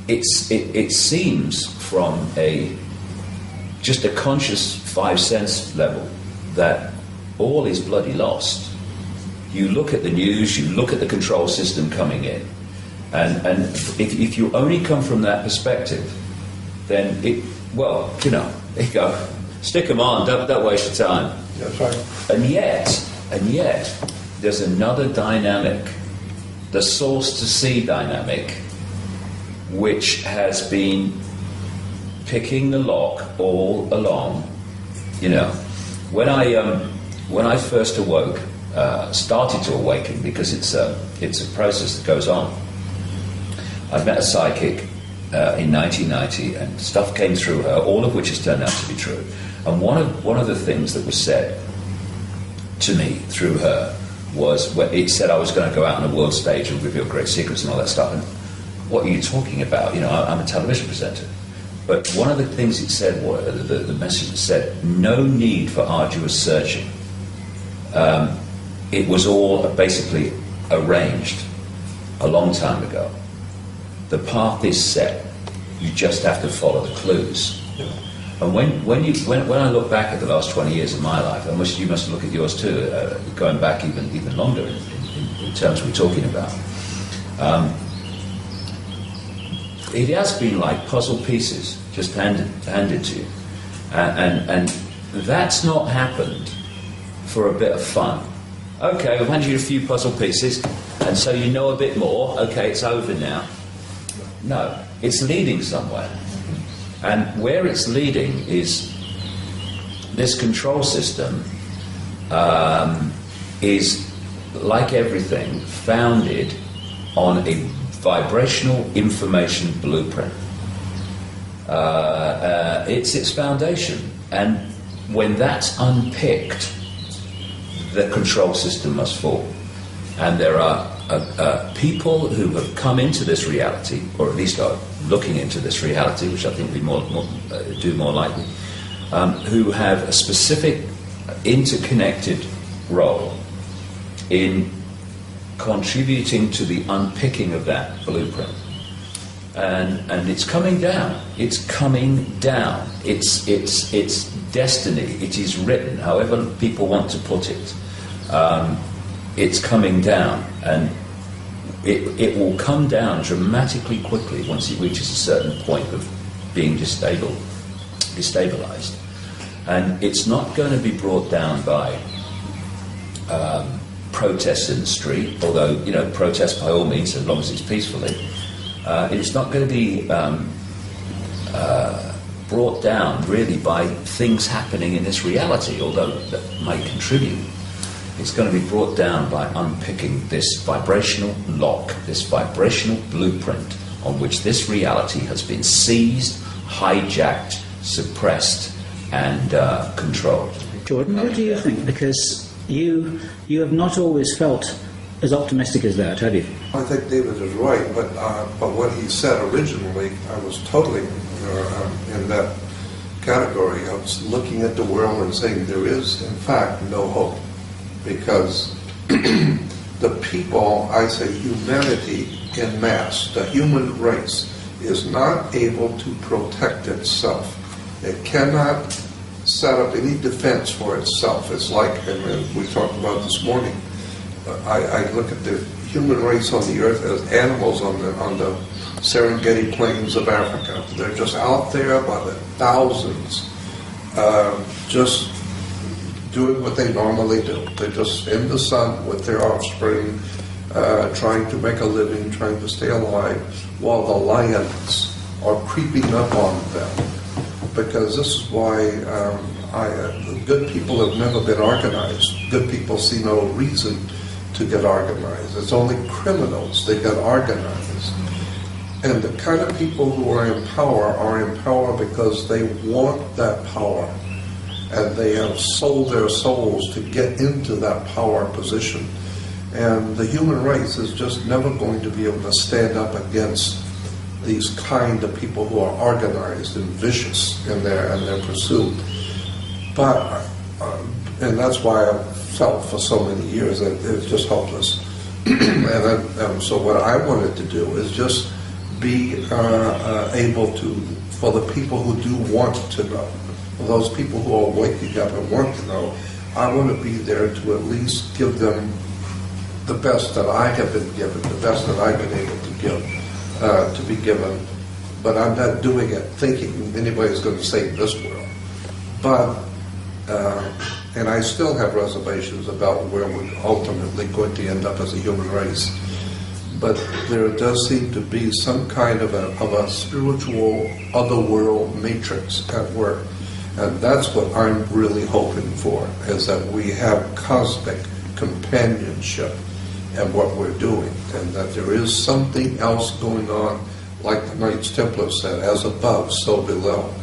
it seems from just a conscious 5 sense level that all is bloody lost. You look at the news, you look at the control system coming in, and if you only come from that perspective, then there you go. Stick them on, don't waste your time. That's right. And yet, there's another dynamic, the source to see dynamic, which has been picking the lock all along. When I first awoke, started to awaken, because it's a process that goes on. I met a psychic in 1990, and stuff came through her, all of which has turned out to be true. And one of the things that was said to me through her was, it said I was going to go out on a world stage and reveal great secrets and all that stuff. And what are you talking about? I'm a television presenter. But one of the things it said, the message said, no need for arduous searching. It was all basically arranged a long time ago. The path is set. You just have to follow the clues. Yeah. And when I look back at the last 20 years of my life, and you must look at yours too, going back even longer in terms we're talking about, it has been like puzzle pieces just handed to you, and that's not happened for a bit of fun. Okay, I've handed you a few puzzle pieces, and so you know a bit more. Okay, it's over now. No, it's leading somewhere. And where it's leading is this control system is, like everything, founded on a vibrational information blueprint. It's its foundation. And when that's unpicked, the control system must fall. And there are people who have come into this reality, or at least are looking into this reality, which I think we do more likely, who have a specific interconnected role in contributing to the unpicking of that blueprint. And it's coming down. It's coming down. It's destiny. It is written, however people want to put it. It's coming down, and it will come down dramatically quickly once it reaches a certain point of being destabilized. And it's not going to be brought down by protests in the street, although, protest by all means, as long as it's peacefully. It's not going to be brought down really by things happening in this reality, although that might contribute. It's going to be brought down by unpicking this vibrational lock, this vibrational blueprint on which this reality has been seized, hijacked, suppressed, and controlled. Jordan, what do you think? Because you have not always felt as optimistic as that, have you? I think David is right, but what he said originally, I was totally in that category. I was looking at the world and saying there is, in fact, no hope. Because the people, I say humanity in mass, the human race, is not able to protect itself. It cannot set up any defense for itself. It's like, and we talked about this morning, I look at the human race on the earth as animals on the Serengeti plains of Africa. They're just out there by the thousands, just doing what they normally do. They're just in the sun with their offspring, trying to make a living, trying to stay alive, while the lions are creeping up on them. Because this is why good people have never been organized. Good people see no reason to get organized. It's only criminals that get organized. And the kind of people who are in power because they want that power. And they have sold their souls to get into that power position. And the human race is just never going to be able to stand up against these kind of people who are organized and vicious in their pursuit. But, and that's why I felt for so many years that it was just hopeless. And so what I wanted to do is just be able to, for the people who do want to know, for those people who are waking up and want to know, I want to be there to at least give them the best that I have been given, the best that I've been able to give, to be given. But I'm not doing it thinking anybody's going to save this world. But, and I still have reservations about where we're ultimately going to end up as a human race. But there does seem to be some kind of a spiritual otherworld matrix at work. And that's what I'm really hoping for, is that we have cosmic companionship in what we're doing, and that there is something else going on, like the Knights Templar said, as above, so below.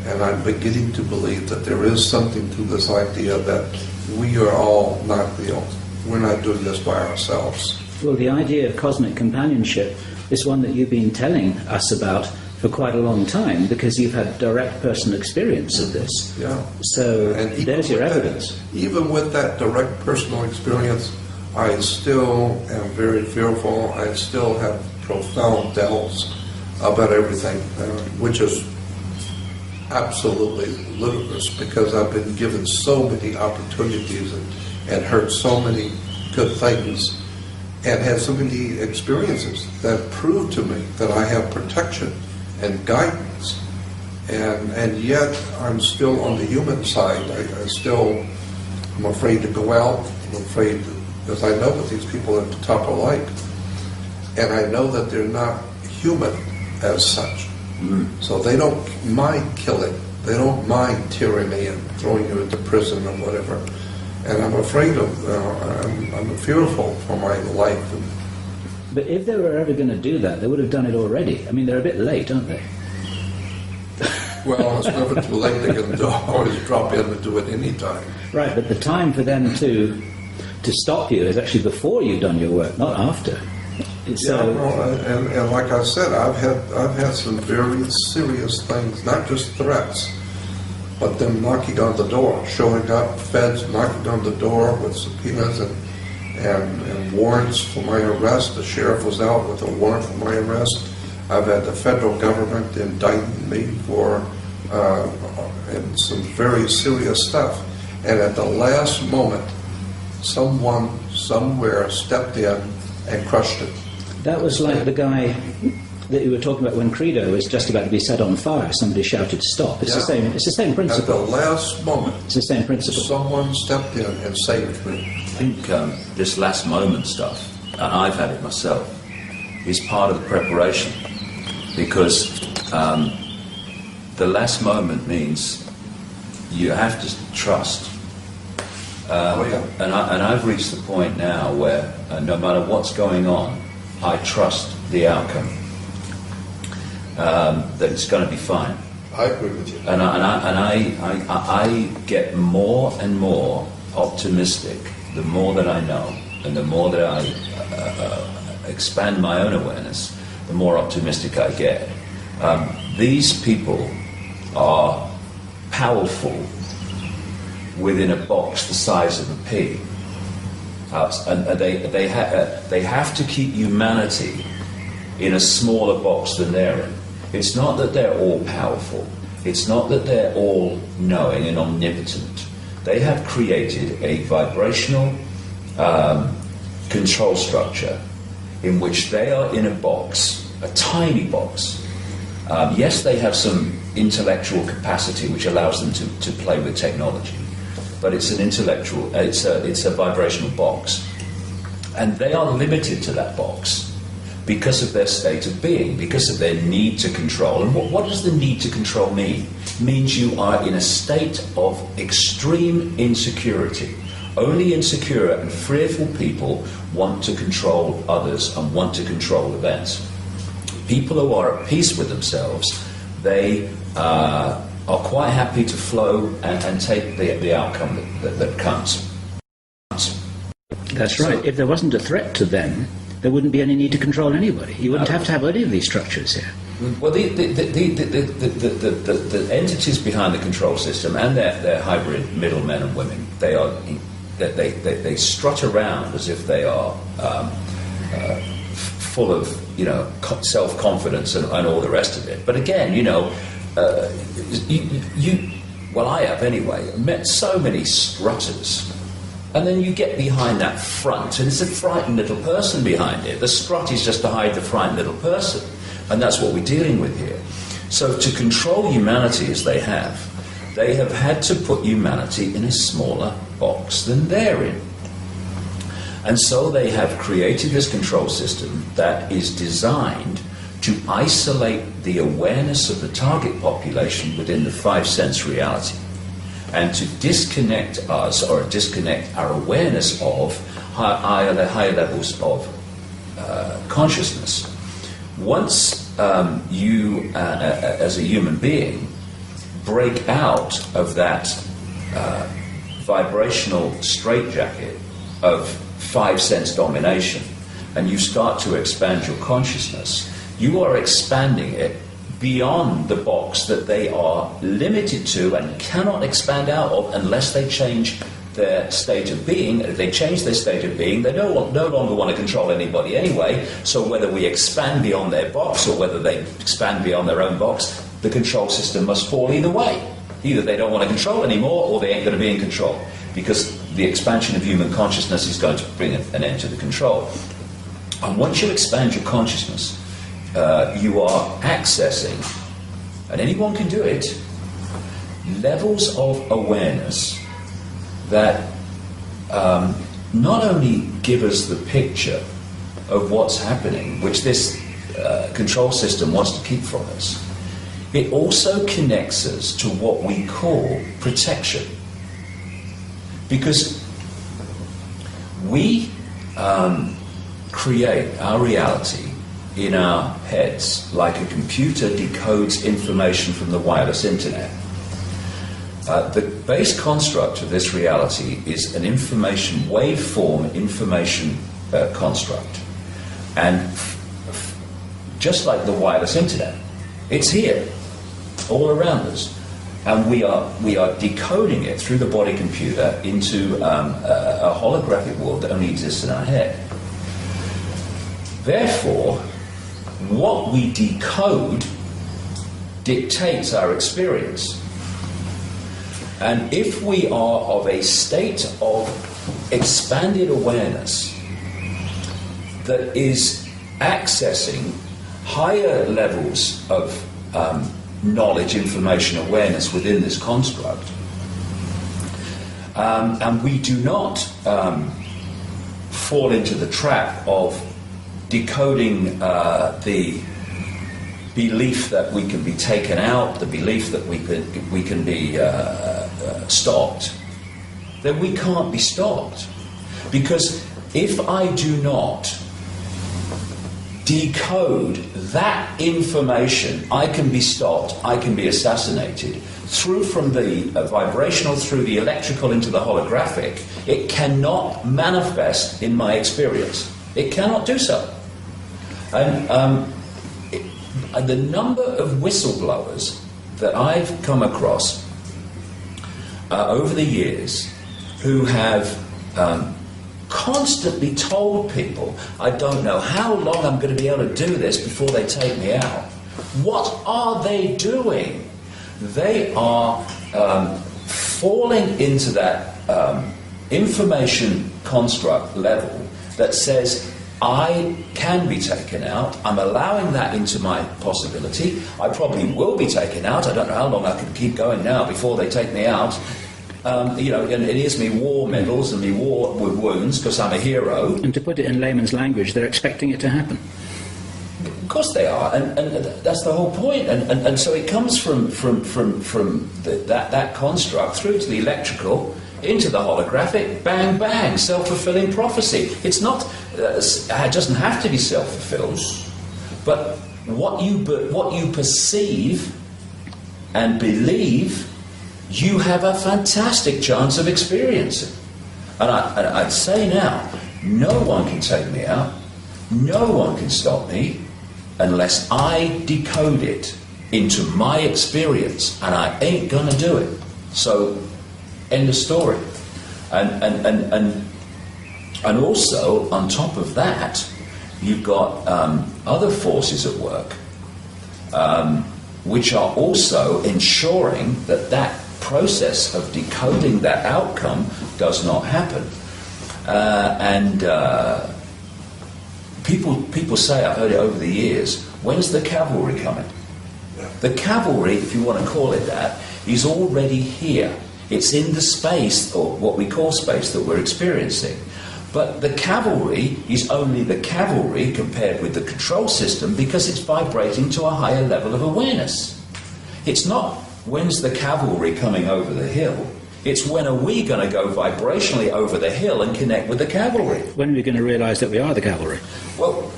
And I'm beginning to believe that there is something to this idea that we are all not real. We're not doing this by ourselves. Well, the idea of cosmic companionship is one that you've been telling us about for quite a long time, because you've had direct personal experience of this. Yeah. So there's your evidence. Even with that direct personal experience, I still am very fearful. I still have profound doubts about everything, which is absolutely ludicrous, because I've been given so many opportunities and heard so many good things and had so many experiences that prove to me that I have protection and guidance, and yet I'm still on the human side. I'm afraid to go out. I'm afraid, because I know what these people at the top are like, and I know that they're not human as such. So they don't mind killing. They don't mind tyranny and throwing you into prison or whatever. And I'm afraid of. I'm fearful for my life. But if they were ever going to do that, they would have done it already. I mean, they're a bit late, aren't they? Well, it's never too late. They can always drop in and do it any time. Right, but the time for them to stop you is actually before you've done your work, not after. So, yeah, well, and like I said, I've had some very serious things, not just threats, but them knocking on the door, showing up, feds knocking on the door with subpoenas and warrants for my arrest. The sheriff was out with a warrant for my arrest. I've had the federal government indicting me for and some very serious stuff. And at the last moment, someone somewhere stepped in and crushed it. That was like the guy that you were talking about when Credo was just about to be set on fire. Somebody shouted to stop. It's the same. It's the same principle. At the last moment, it's the same principle. Someone stepped in and saved me. I think this last moment stuff, and I've had it myself, is part of the preparation, because the last moment means you have to trust. And I've reached the point now where no matter what's going on, I trust the outcome, that it's going to be fine. I agree with you. And I get more and more optimistic the more that I know, and the more that I expand my own awareness, the more optimistic I get. These people are powerful within a box the size of a pea. And they have to keep humanity in a smaller box than they're in. It's not that they're all powerful. It's not that they're all knowing and omnipotent. They have created a vibrational control structure in which they are in a box, a tiny box. Yes, they have some intellectual capacity which allows them to play with technology, but it's an intellectual, it's a vibrational box. And they are limited to that box because of their state of being, because of their need to control. And what does the need to control mean? It means you are in a state of extreme insecurity. Only insecure and fearful people want to control others and want to control events. People who are at peace with themselves, they are quite happy to flow and take the outcome that comes. That's right. If there wasn't a threat to them, there wouldn't be any need to control anybody. You wouldn't have to have any of these structures here. Well, the entities behind the control system and their hybrid middlemen and women, they strut around as if they are full of self-confidence and all the rest of it. But again, well, I have anyway, met so many strutters. And then you get behind that front, and it's a frightened little person behind it. The strut is just to hide the frightened little person. And that's what we're dealing with here. So to control humanity as they have had to put humanity in a smaller box than they're in. And so they have created this control system that is designed to isolate the awareness of the target population within the five-sense reality, and to disconnect us, or disconnect our awareness of higher levels of consciousness. Once you, as a human being, break out of that vibrational straitjacket of five-sense domination, and you start to expand your consciousness, you are expanding it beyond the box that they are limited to and cannot expand out of unless they change their state of being. If they change their state of being, they no longer want to control anybody anyway, so whether we expand beyond their box or whether they expand beyond their own box, the control system must fall either way. Either they don't want to control anymore, or they ain't going to be in control, because the expansion of human consciousness is going to bring an end to the control. And once you expand your consciousness, you are accessing, and anyone can do it, levels of awareness that not only give us the picture of what's happening, which this control system wants to keep from us, it also connects us to what we call protection. Because we create our reality in our heads like a computer decodes information from the wireless internet. The base construct of this reality is an information waveform information construct, and just like the wireless internet, it's here all around us, and we are decoding it through the body computer into a holographic world that only exists in our head. Therefore, what we decode dictates our experience. And if we are of a state of expanded awareness that is accessing higher levels of knowledge, information, awareness within this construct, and we do not fall into the trap of decoding the belief that we can be taken out, the belief that we can be stopped, then we can't be stopped. Because if I do not decode that information, I can be stopped, I can be assassinated. Through from the vibrational, through the electrical into the holographic, it cannot manifest in my experience. It cannot do so. And the number of whistleblowers that I've come across over the years who have constantly told people, I don't know how long I'm going to be able to do this before they take me out. What are they doing? They are falling into that information construct level that says, I can be taken out. I'm allowing that into my possibility. I probably will be taken out. I don't know how long I can keep going now before they take me out. And it is me war medals and me war with wounds because I'm a hero. And to put it in layman's language, they're expecting it to happen. Of course they are, and that's the whole point. And so it comes from that construct through to the electrical, into the holographic, bang, bang, self-fulfilling prophecy. It's not, it doesn't have to be self-fulfilled, but what you perceive and believe, you have a fantastic chance of experiencing. And I'd say now, no one can take me out, no one can stop me, unless I decode it into my experience, and I ain't gonna do it. So, end of story. And also, on top of that, you've got other forces at work which are also ensuring that that process of decoding that outcome does not happen. People say, I've heard it over the years, when's the cavalry coming? The cavalry, if you want to call it that, is already here. It's in the space, or what we call space, that we're experiencing. But the cavalry is only the cavalry compared with the control system because it's vibrating to a higher level of awareness. It's not when's the cavalry coming over the hill. It's when are we going to go vibrationally over the hill and connect with the cavalry? When are we going to realise that we are the cavalry? Well,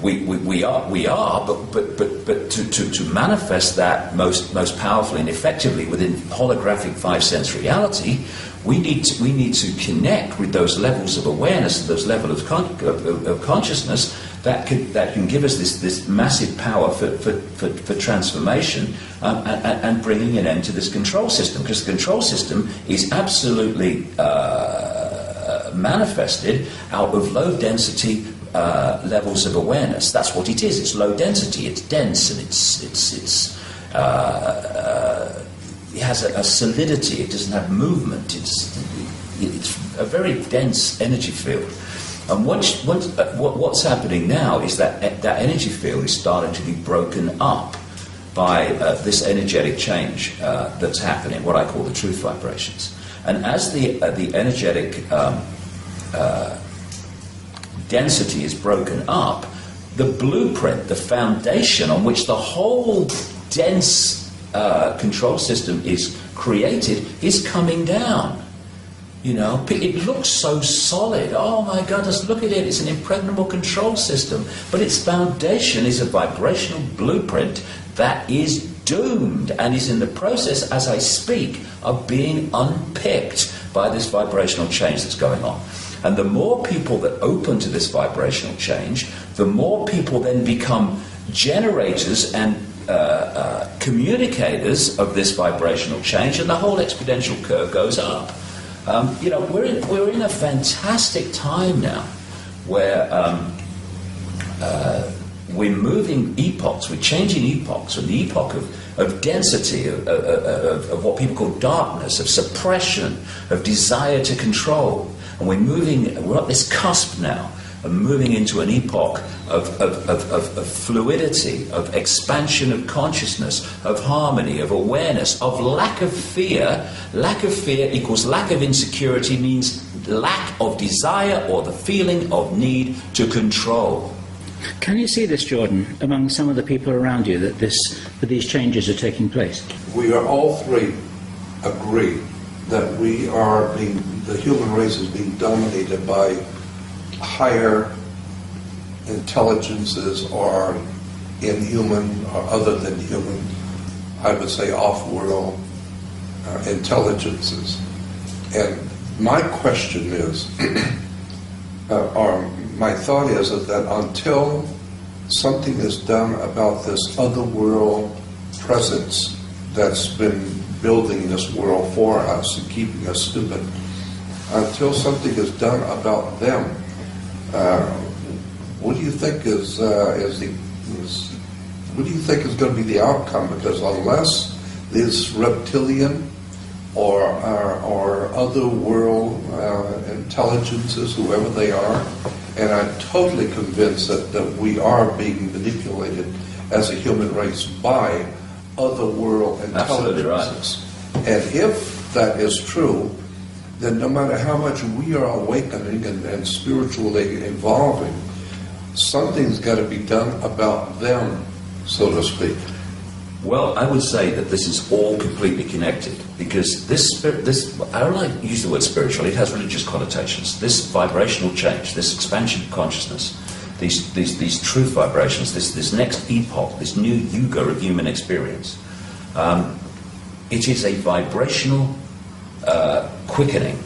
we are, but to manifest that most powerfully and effectively within holographic five-sense reality, we need to connect with those levels of awareness, those levels of consciousness that can give us this massive power for transformation and bringing an end to this control system, because the control system is absolutely manifested out of low density levels of awareness. That's what it is. It's low density. It's dense, and it has a solidity. It doesn't have movement. It's a very dense energy field. And what's happening now is that energy field is starting to be broken up by this energetic change that's happening, what I call the truth vibrations. And as the energetic density is broken up, the blueprint, the foundation on which the whole dense control system is created is coming down. You know, it looks so solid. Oh my goodness, look at it. It's an impregnable control system. But its foundation is a vibrational blueprint that is doomed and is in the process, as I speak, of being unpicked by this vibrational change that's going on. And the more people that open to this vibrational change, the more people then become generators and communicators of this vibrational change, and the whole exponential curve goes up. We're in a fantastic time now where we're moving epochs, we're changing epochs from the epoch of density, of what people call darkness, of suppression, of desire to control. And we're at this cusp now of moving into an epoch of fluidity, of expansion of consciousness, of harmony, of awareness, of lack of fear. Lack of fear equals lack of insecurity, means lack of desire or the feeling of need to control. Can you see this, Jordan, among some of the people around you, that these changes are taking place? We are all three agree that the human race is being dominated by higher intelligences or inhuman or other than human, I would say off-world intelligences. And my question is, or my thought is that until something is done about this other world presence that's been building this world for us and keeping us stupid, until something is done about them, what do you think is going to be the outcome? Because unless this reptilian or other world intelligences, whoever they are, and I'm totally convinced that we are being manipulated as a human race by other world intelligences. Right. And if that is true, then no matter how much we are awakening and spiritually evolving, something's got to be done about them, so to speak. Well, I would say that this is all completely connected, because this I don't like to use the word spiritual, it has religious connotations. This vibrational change, this expansion of consciousness, these truth vibrations, this next epoch, this new yuga of human experience, it is a vibrational quickening.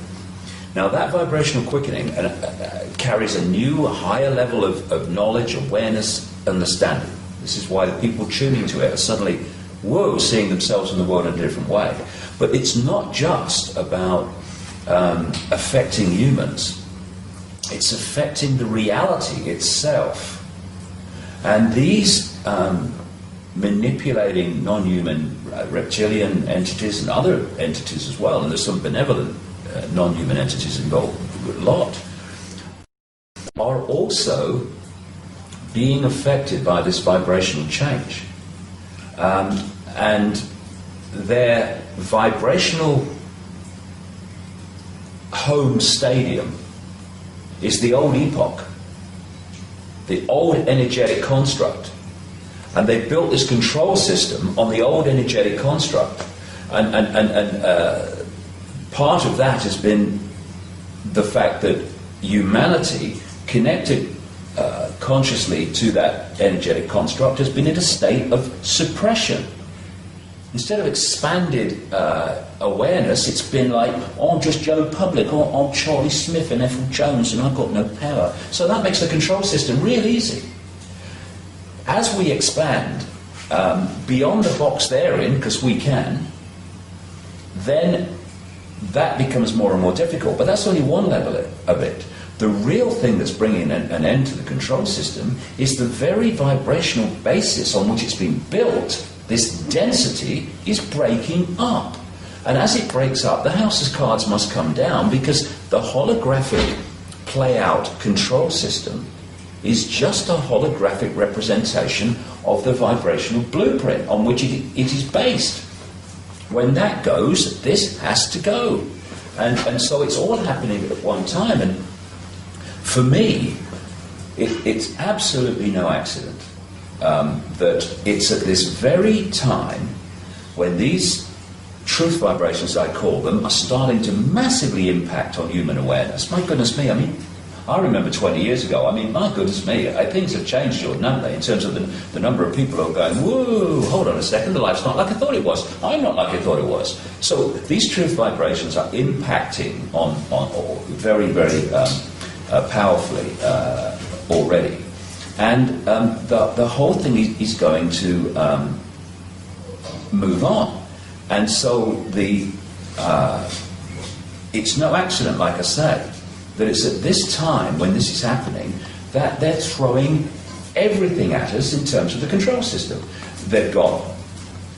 Now that vibrational quickening carries a new, higher level of knowledge, awareness, understanding. This is why the people tuning to it are suddenly, whoa, seeing themselves in the world in a different way. But it's not just about affecting humans. it's affecting the reality itself. And these manipulating non-human reptilian entities and other entities as well, and there's some benevolent non-human entities involved a lot, are also being affected by this vibrational change. And their vibrational home stadium is the old epoch, the old energetic construct. And they built this control system on the old energetic construct. And part of that has been the fact that humanity, connected consciously to that energetic construct, has been in a state of suppression. Instead of expanded awareness, it's been like, oh, I'm just Joe Public, or I'm Charlie Smith and Ethel Jones, and I've got no power. So that makes the control system real easy. As we expand beyond the box they're in, because we can, then that becomes more and more difficult. But that's only one level of it. The real thing that's bringing an end to the control system is the very vibrational basis on which it's been built. This density is breaking up. And as it breaks up, the house of cards must come down, because the holographic play-out control system is just a holographic representation of the vibrational blueprint on which it is based. When that goes, this has to go. And so it's all happening at one time. And for me, it's absolutely no accident that it's at this very time when these truth vibrations, I call them, are starting to massively impact on human awareness. My goodness me, I mean, I remember 20 years ago, my goodness me, things have changed, Jordan, haven't they, in terms of the number of people who are going, whoa, hold on a second, the life's not like I thought it was. I'm not like I thought it was. So these truth vibrations are impacting on very, very powerfully already. And the whole thing is going to move on. And so it's no accident, like I say, that it's at this time when this is happening that they're throwing everything at us in terms of the control system. They've got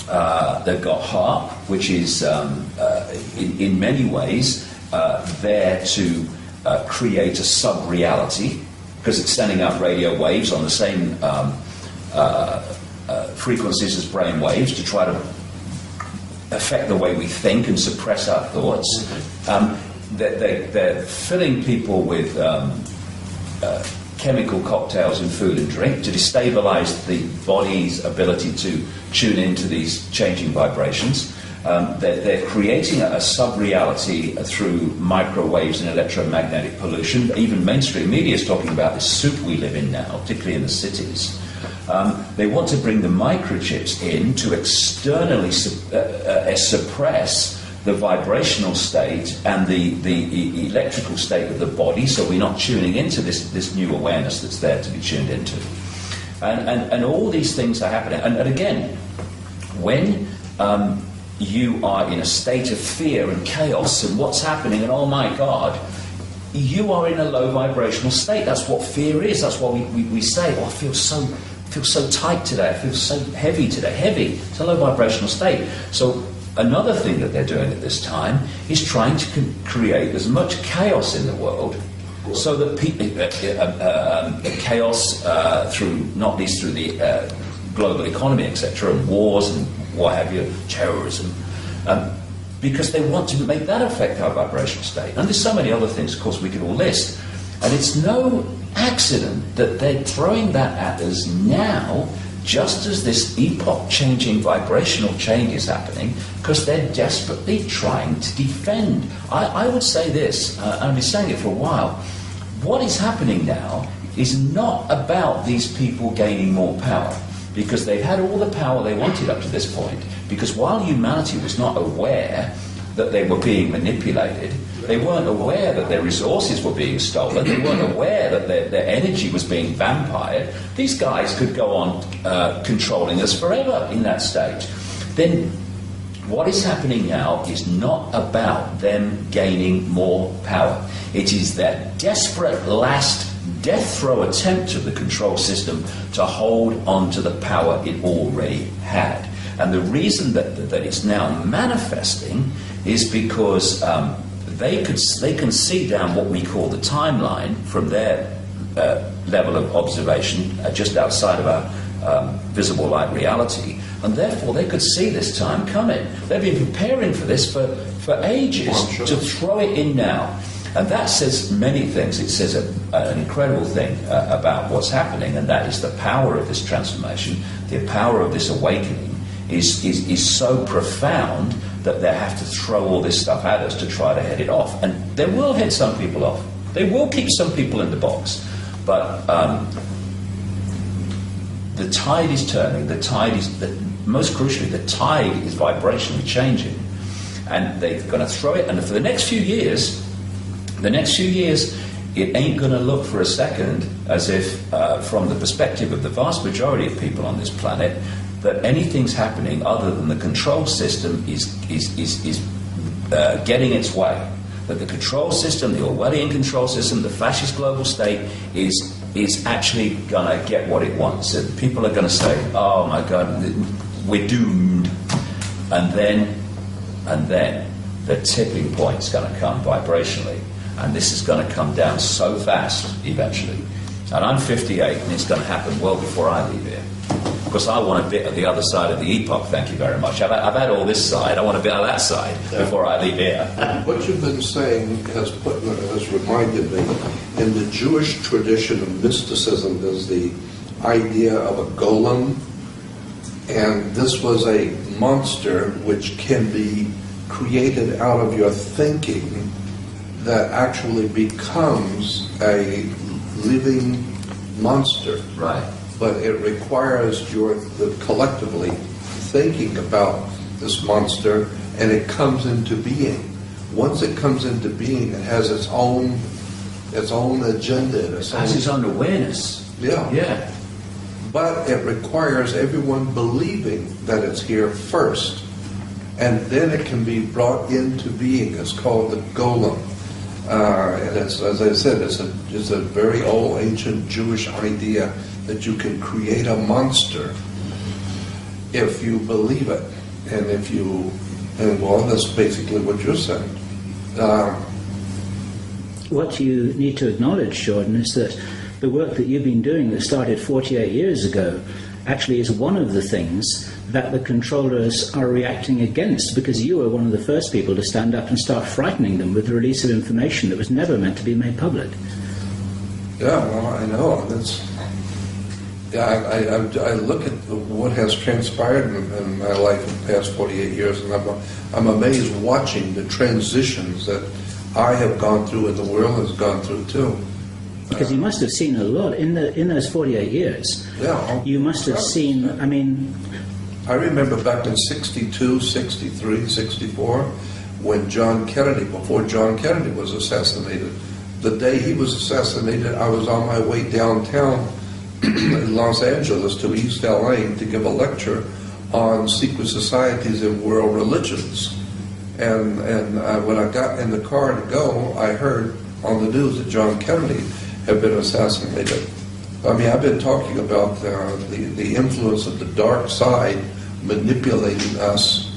HARP, which is in many ways there to create a sub-reality, because it's sending out radio waves on the same frequencies as brain waves to try to affect the way we think and suppress our thoughts. They're filling people with chemical cocktails in food and drink to destabilize the body's ability to tune into these changing vibrations. They're creating a sub-reality through microwaves and electromagnetic pollution. Even mainstream media is talking about this soup we live in now, particularly in the cities. They want to bring the microchips in to externally suppress the vibrational state and the electrical state of the body, so we're not tuning into this new awareness that's there to be tuned into. And all these things are happening. And again, when you are in a state of fear and chaos and what's happening, and oh my God, you are in a low vibrational state. That's what fear is. That's why we say, oh, I feel so tight today, I feel so heavy today. Heavy, it's a low vibrational state. So another thing that they're doing at this time is trying to create as much chaos in the world, so that chaos through, not least through the global economy, etc., and wars and what have you, terrorism, because they want to make that affect our vibrational state. And there's so many other things, of course, we could all list. And it's no accident that they're throwing that at us now, just as this epoch-changing vibrational change is happening, because they're desperately trying to defend. I would say this, and I've been saying it for a while, what is happening now is not about these people gaining more power, because they've had all the power they wanted up to this point, because while humanity was not aware that they were being manipulated, they weren't aware that their resources were being stolen, they weren't aware that their energy was being vampired. These guys could go on controlling us forever in that stage. Then what is happening now is not about them gaining more power. It is that desperate last death throw attempt of the control system to hold on to the power it already had. And the reason that it's now manifesting is because they can see down what we call the timeline from their level of observation just outside of our visible light reality, and therefore they could see this time coming. They've been preparing for this for ages, to throw it in now. And that says many things. It says an incredible thing about what's happening, and that is the power of this transformation, the power of this awakening is so profound that they have to throw all this stuff at us to try to head it off. And they will head some people off. They will keep some people in the box. But the tide is turning. Most crucially, the tide is vibrationally changing. And they're going to throw it. And for the next few years, it ain't going to look for a second as if, from the perspective of the vast majority of people on this planet, that anything's happening other than the control system is getting its way. That the control system, the Orwellian control system, the fascist global state is actually going to get what it wants. And people are going to say, "Oh my God, we're doomed," and then the tipping point's going to come vibrationally, and this is going to come down so fast eventually. And I'm 58, and it's going to happen well before I leave here. Because I want a bit of the other side of the epoch, thank you very much. I've had all this side, I want a bit of that side before I leave here. What you've been saying has reminded me, in the Jewish tradition of mysticism, there's the idea of a golem, and this was a monster which can be created out of your thinking that actually becomes a living monster. Right. But it requires the collectively thinking about this monster, and it comes into being. Once it comes into being, it has its own agenda. It has its own awareness. Yeah. Yeah. But it requires everyone believing that it's here first, and then it can be brought into being. It's called the golem. And it's, as I said, it's a very old, ancient Jewish idea that you can create a monster if you believe it, and well, that's basically what you're saying. What you need to acknowledge, Jordan, is that the work that you've been doing that started 48 years ago actually is one of the things that the controllers are reacting against, because you were one of the first people to stand up and start frightening them with the release of information that was never meant to be made public. Yeah, well, I know. I look at what has transpired in my life in the past 48 years, and I'm amazed watching the transitions that I have gone through and the world has gone through too. Because you must have seen a lot in those 48 years. Yeah. You must have seen, I remember back in 62, 63, 64, when before John Kennedy was assassinated. The day he was assassinated, I was on my way downtown in Los Angeles to East LA to give a lecture on secret societies and world religions. And when I got in the car to go, I heard on the news that John Kennedy had been assassinated. I've been talking about the influence of the dark side manipulating us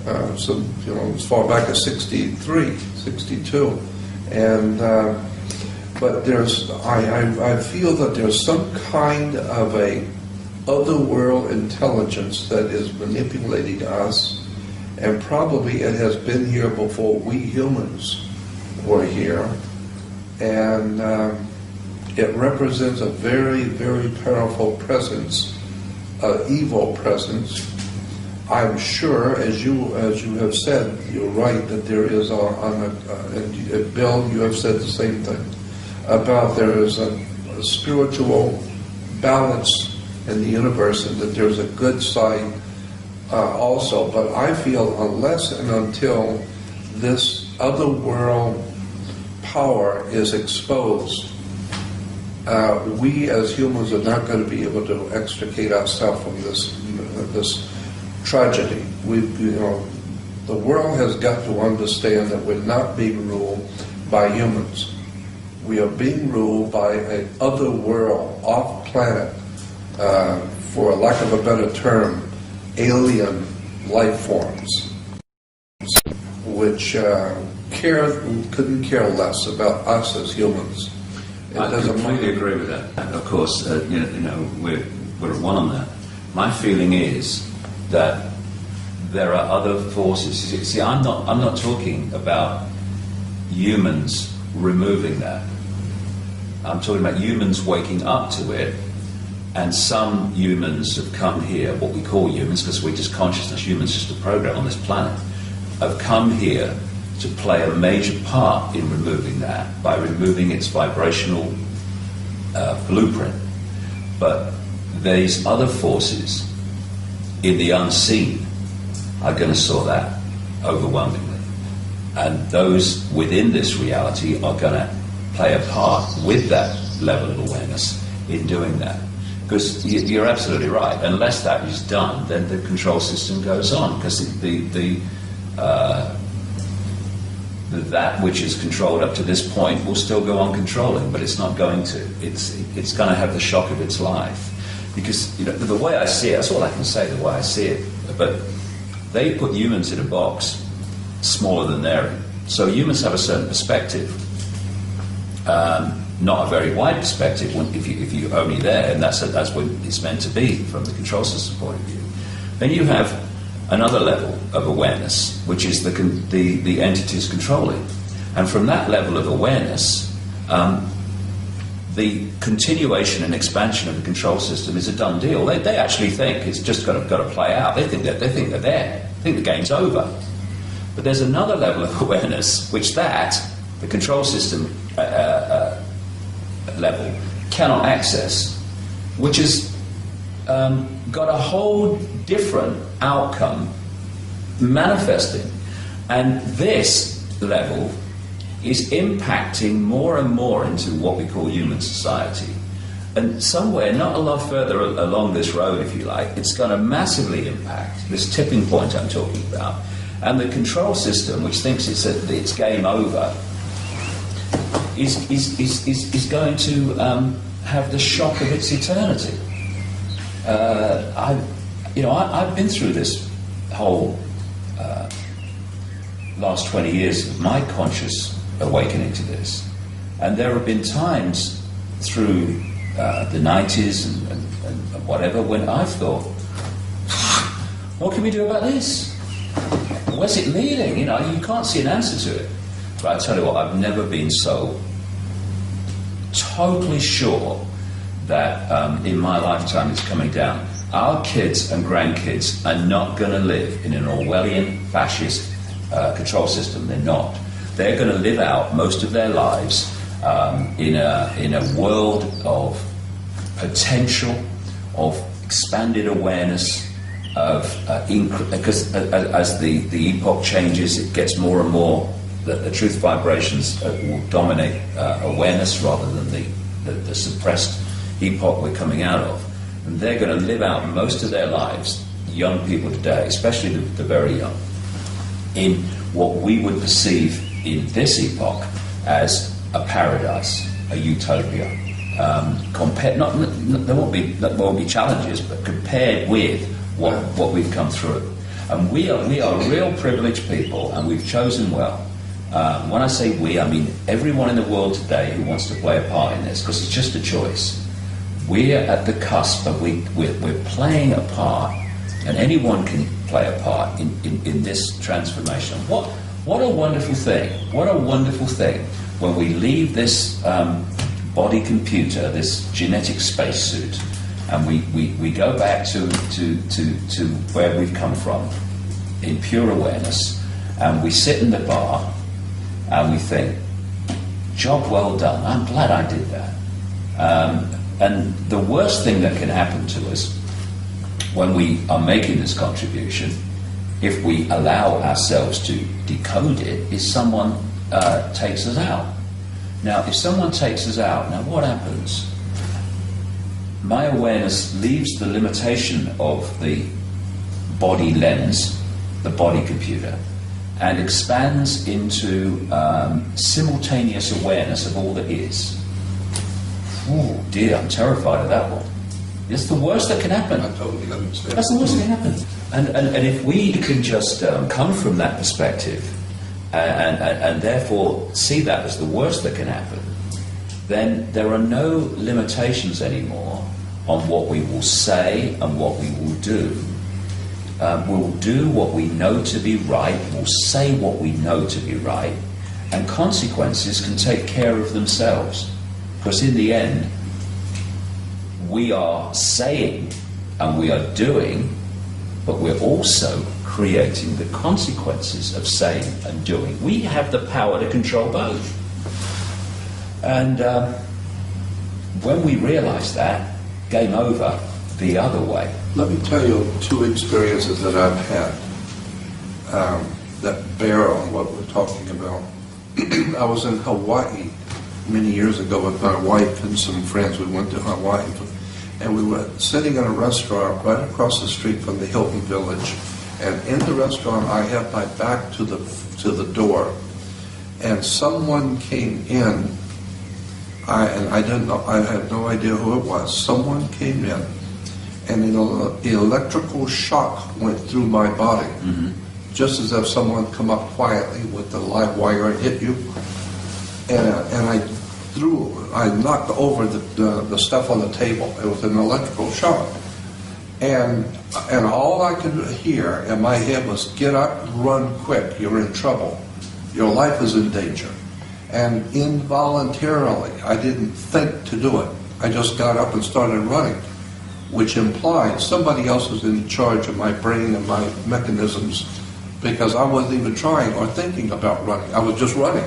as far back as 63, 62. And but I feel that there's some kind of a otherworld intelligence that is manipulating us, and probably it has been here before we humans were here, and it represents a very, very powerful presence, evil presence. I'm sure, as you have said, you're right that there is and Bill, you have said the same thing about there is a spiritual balance in the universe, and that there's a good side also. But I feel unless and until this other world power is exposed, we as humans are not going to be able to extricate ourselves from this tragedy. The world has got to understand that we're not being ruled by humans. We are being ruled by an other world, off planet, for lack of a better term, alien life forms, which couldn't care less about us as humans. I completely agree with that. And of course, we're at one on that. My feeling is that there are other forces. See, I'm not talking about humans removing that. I'm talking about humans waking up to it, and some humans have come here, what we call humans, because we're just consciousness, humans just a program on this planet, have come here to play a major part in removing that, by removing its vibrational blueprint. But these other forces in the unseen are going to saw that overwhelmingly. And those within this reality are going to play a part with that level of awareness in doing that. Because you're absolutely right. Unless that is done, then the control system goes on. Because that which is controlled up to this point will still go on controlling, but it's not going to. It's going to have the shock of its life. Because the way I see it, that's all I can say, the way I see it. But they put humans in a box smaller than they're in. So humans have a certain perspective, not a very wide perspective if you're only there, and that's what it's meant to be from the control system point of view. Then you have another level of awareness, which is the entities controlling. And from that level of awareness, the continuation and expansion of the control system is a done deal. They actually think it's just got to play out. They think they're there. They think the game's over. But there's another level of awareness, which the control system level cannot access, which has got a whole different outcome manifesting. And this level is impacting more and more into what we call human society. And somewhere, not a lot further along this road, if you like, it's going to massively impact this tipping point I'm talking about. And the control system, which thinks it's game over, is going to have the shock of its eternity. I've been through this whole last 20 years of my conscious awakening to this, and there have been times through the 90s and whatever when I've thought, what can we do about this? Where's it leading? You can't see an answer to it. But I tell you what, I've never been so totally sure that in my lifetime it's coming down. Our kids and grandkids are not going to live in an Orwellian fascist control system. They're not. They're going to live out most of their lives in a world of potential, of expanded awareness, because as the epoch changes, it gets more and more that the truth vibrations will dominate awareness rather than the suppressed epoch we're coming out of. And they're going to live out most of their lives, young people today, especially the very young, in what we would perceive in this epoch as a paradise, a utopia. There won't be challenges, but compared with what we've come through. And we are real privileged people, and we've chosen well. When I say we, I mean everyone in the world today who wants to play a part in this, because it's just a choice. We're at the cusp of we're playing a part, and anyone can play a part in this transformation. What a wonderful thing! What a wonderful thing when we leave this body computer, this genetic spacesuit, and we go back to where we've come from in pure awareness, and we sit in the bar and we think, job well done, I'm glad I did that. And the worst thing that can happen to us when we are making this contribution, if we allow ourselves to decode it, is someone takes us out. Now, if someone takes us out, now what happens? My awareness leaves the limitation of the body lens, the body computer, and expands into simultaneous awareness of all that is. Oh dear, I'm terrified of that one. It's the worst that can happen. I totally understand. That's the worst that can happen. And if we can just come from that perspective and therefore see that as the worst that can happen, then there are no limitations anymore on what we will say and what we will do. We'll do what we know to be right, we'll say what we know to be right, and consequences can take care of themselves. Because in the end, we are saying and we are doing, but we're also creating the consequences of saying and doing. We have the power to control both. And when we realize that, game over the other way. Let me tell you two experiences that I've had that bear on what we're talking about. I was in Hawaii many years ago with my wife and some friends. We went to Hawaii, and we were sitting in a restaurant right across the street from the Hilton Village. And in the restaurant, I had my back to the door, and someone came in. I didn't know. I had no idea who it was. Someone came in, and an electrical shock went through my body, just as if someone come up quietly with the live wire and hit you. And I knocked over the stuff on the table. It was an electrical shock. And all I could hear in my head was, get up, run quick, you're in trouble. Your life is in danger. And involuntarily, I didn't think to do it. I just got up and started running, which implied somebody else was in charge of my brain and my mechanisms, because I wasn't even trying or thinking about running. I was just running.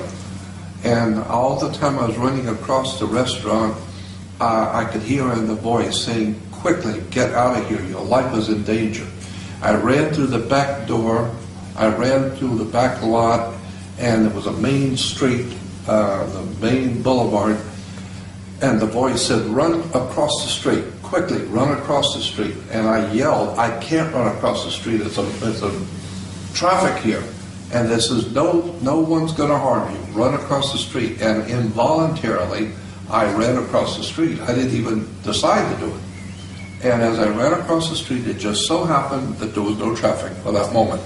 And all the time I was running across the restaurant, I could hear in the voice saying, quickly, get out of here, your life is in danger. I ran through the back door, I ran through the back lot, and there was a main street, the main boulevard, and the voice said, run across the street, quickly, run across the street. And I yelled, I can't run across the street, it's a traffic here. And this is, no one's going to harm you. Run across the street. And involuntarily, I ran across the street. I didn't even decide to do it. And as I ran across the street, it just so happened that there was no traffic for that moment.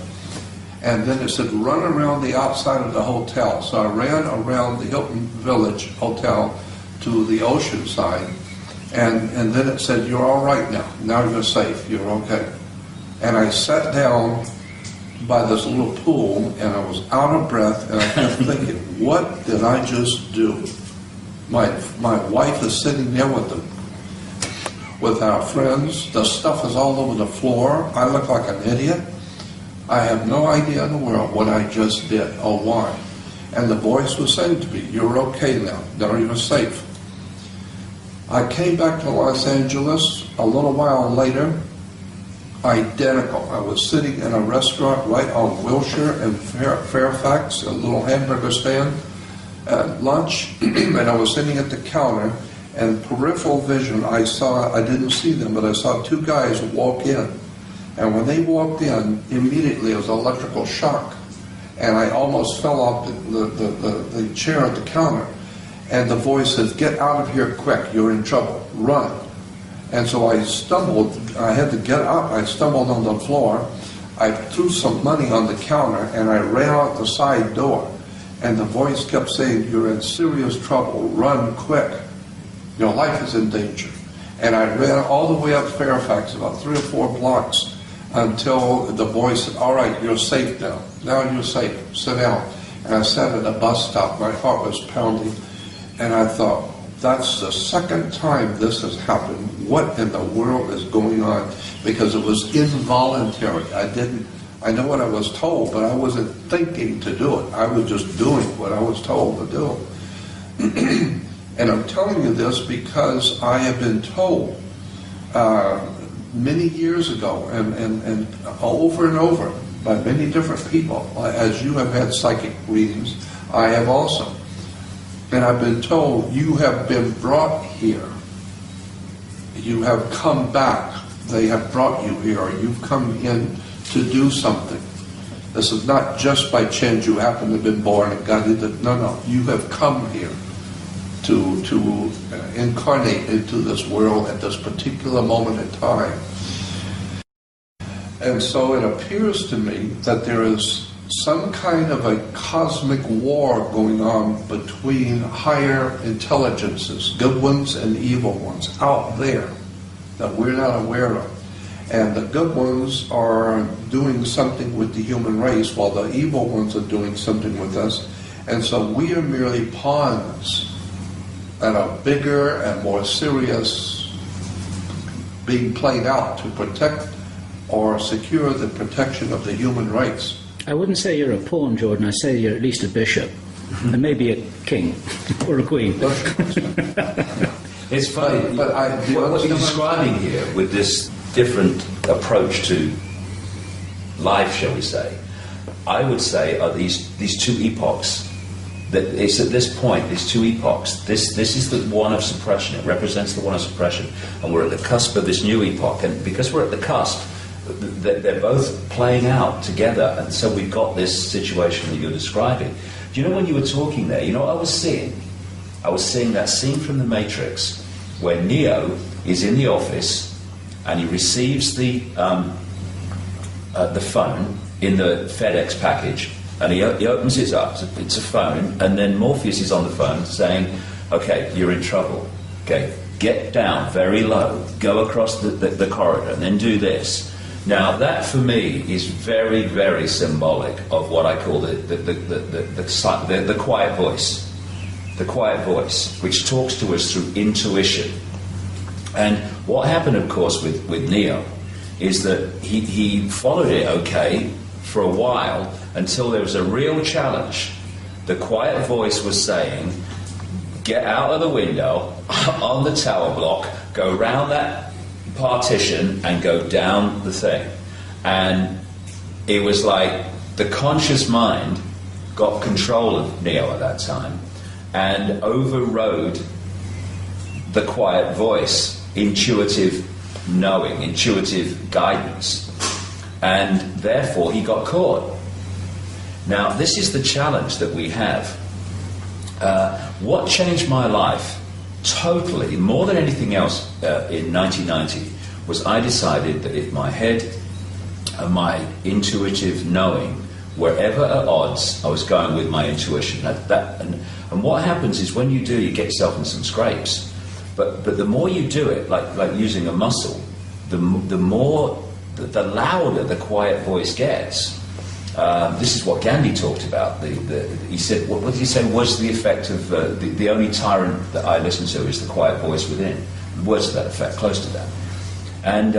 And then it said, run around the outside of the hotel. So I ran around the Hilton Village Hotel to the ocean side. And then it said, you're all right now. Now you're safe. You're okay. And I sat down by this little pool, and I was out of breath, and I kept thinking, what did I just do? My wife is sitting there with our friends. The stuff is all over the floor. I look like an idiot. I have no idea in the world what I just did or why. And the voice was saying to me, you're okay now. Now you're safe. I came back to Los Angeles a little while later. Identical. I was sitting in a restaurant right on Wilshire and Fairfax, a little hamburger stand at lunch, and I was sitting at the counter, and peripheral vision, I didn't see them, but I saw two guys walk in. And when they walked in, immediately it was an electrical shock. And I almost fell off the chair at the counter. And the voice says, get out of here quick, you're in trouble, run. And so I stumbled, I had to get up, I stumbled on the floor, I threw some money on the counter, and I ran out the side door. And the voice kept saying, you're in serious trouble, run quick, your life is in danger. And I ran all the way up Fairfax, about 3 or 4 blocks, until the voice said, all right, you're safe now. Now you're safe, sit down. And I sat at a bus stop, my heart was pounding, and I thought, that's the second time this has happened. What in the world is going on? Because it was involuntary. I know what I was told, but I wasn't thinking to do it. I was just doing what I was told to do. And I'm telling you this because I have been told many years ago and over by many different people, as you have had psychic readings, I have also. And I've been told, you have been brought here. You have come back. They have brought you here. You've come in to do something. This is not just by chance you happen to have been born and God did it. No, you have come here to incarnate into this world at this particular moment in time. And so it appears to me that there is some kind of a cosmic war going on between higher intelligences, good ones and evil ones, out there that we're not aware of. And the good ones are doing something with the human race while the evil ones are doing something with us. And so we are merely pawns that are bigger and more serious being played out to protect or secure the protection of the human race. I wouldn't say you're a pawn, Jordan. I say you're at least a bishop, and maybe a king or a queen. It's funny, but what you're describing here with this different approach to life, shall we say, I would say are these two epochs. That it's at this point, these two epochs. This is the one of suppression. It represents the one of suppression, and we're at the cusp of this new epoch. And because we're at the cusp, they're both playing out together, and so we've got this situation that you're describing. Do you know, when you were talking there, you know what I was seeing? I was seeing that scene from The Matrix where Neo is in the office and he receives the phone in the FedEx package, and he opens it up. It's a phone, and then Morpheus is on the phone saying, "Okay, you're in trouble. Okay, get down very low, go across the corridor, and then do this." Now, that for me is very, very symbolic of what I call the quiet voice. The quiet voice, which talks to us through intuition. And what happened, of course, with Neo is that he followed it okay for a while until there was a real challenge. The quiet voice was saying, get out of the window on the tower block, go round that partition and go down the thing. And it was like the conscious mind got control of Neo at that time and overrode the quiet voice, intuitive knowing, intuitive guidance, and therefore he got caught. Now, this is the challenge that we have. What changed my life totally, more than anything else, in 1990, was I decided that if my head and my intuitive knowing were ever at odds, I was going with my intuition. And what happens is when you do, you get yourself in some scrapes. But the more you do it, like using a muscle, the louder the quiet voice gets. This is what Gandhi talked about. He said, what did he say was the effect of the only tyrant that I listen to is the quiet voice within. Words to that effect, close to that. And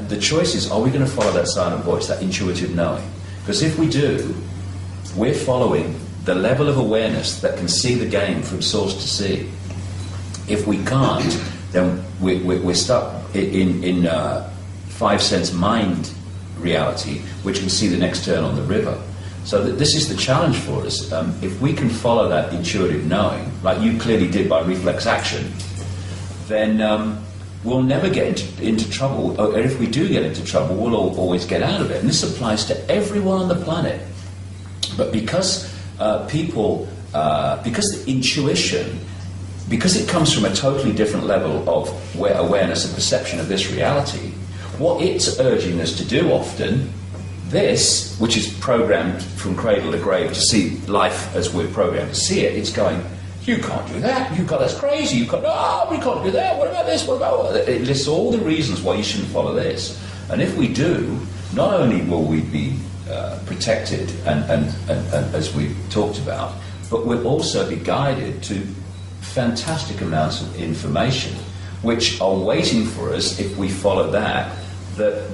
the choice is, are we going to follow that silent voice, that intuitive knowing? Because if we do, we're following the level of awareness that can see the game from source to sea. If we can't, then we're stuck in five-sense mind reality, which can see the next turn on the river. So this is the challenge for us. If we can follow that intuitive knowing, like you clearly did by reflex action, then we'll never get into trouble. Or if we do get into trouble, we'll always get out of it. And this applies to everyone on the planet. But because because the intuition, because it comes from a totally different level of awareness and perception of this reality, what it's urging us to do often, this, which is programmed from cradle to grave to see life as we're programmed to see it, it's going, you can't do that, that's crazy, we can't do that, what about this, what about that? It lists all the reasons why you shouldn't follow this. And if we do, not only will we be protected and as we talked about, but we'll also be guided to fantastic amounts of information which are waiting for us if we follow that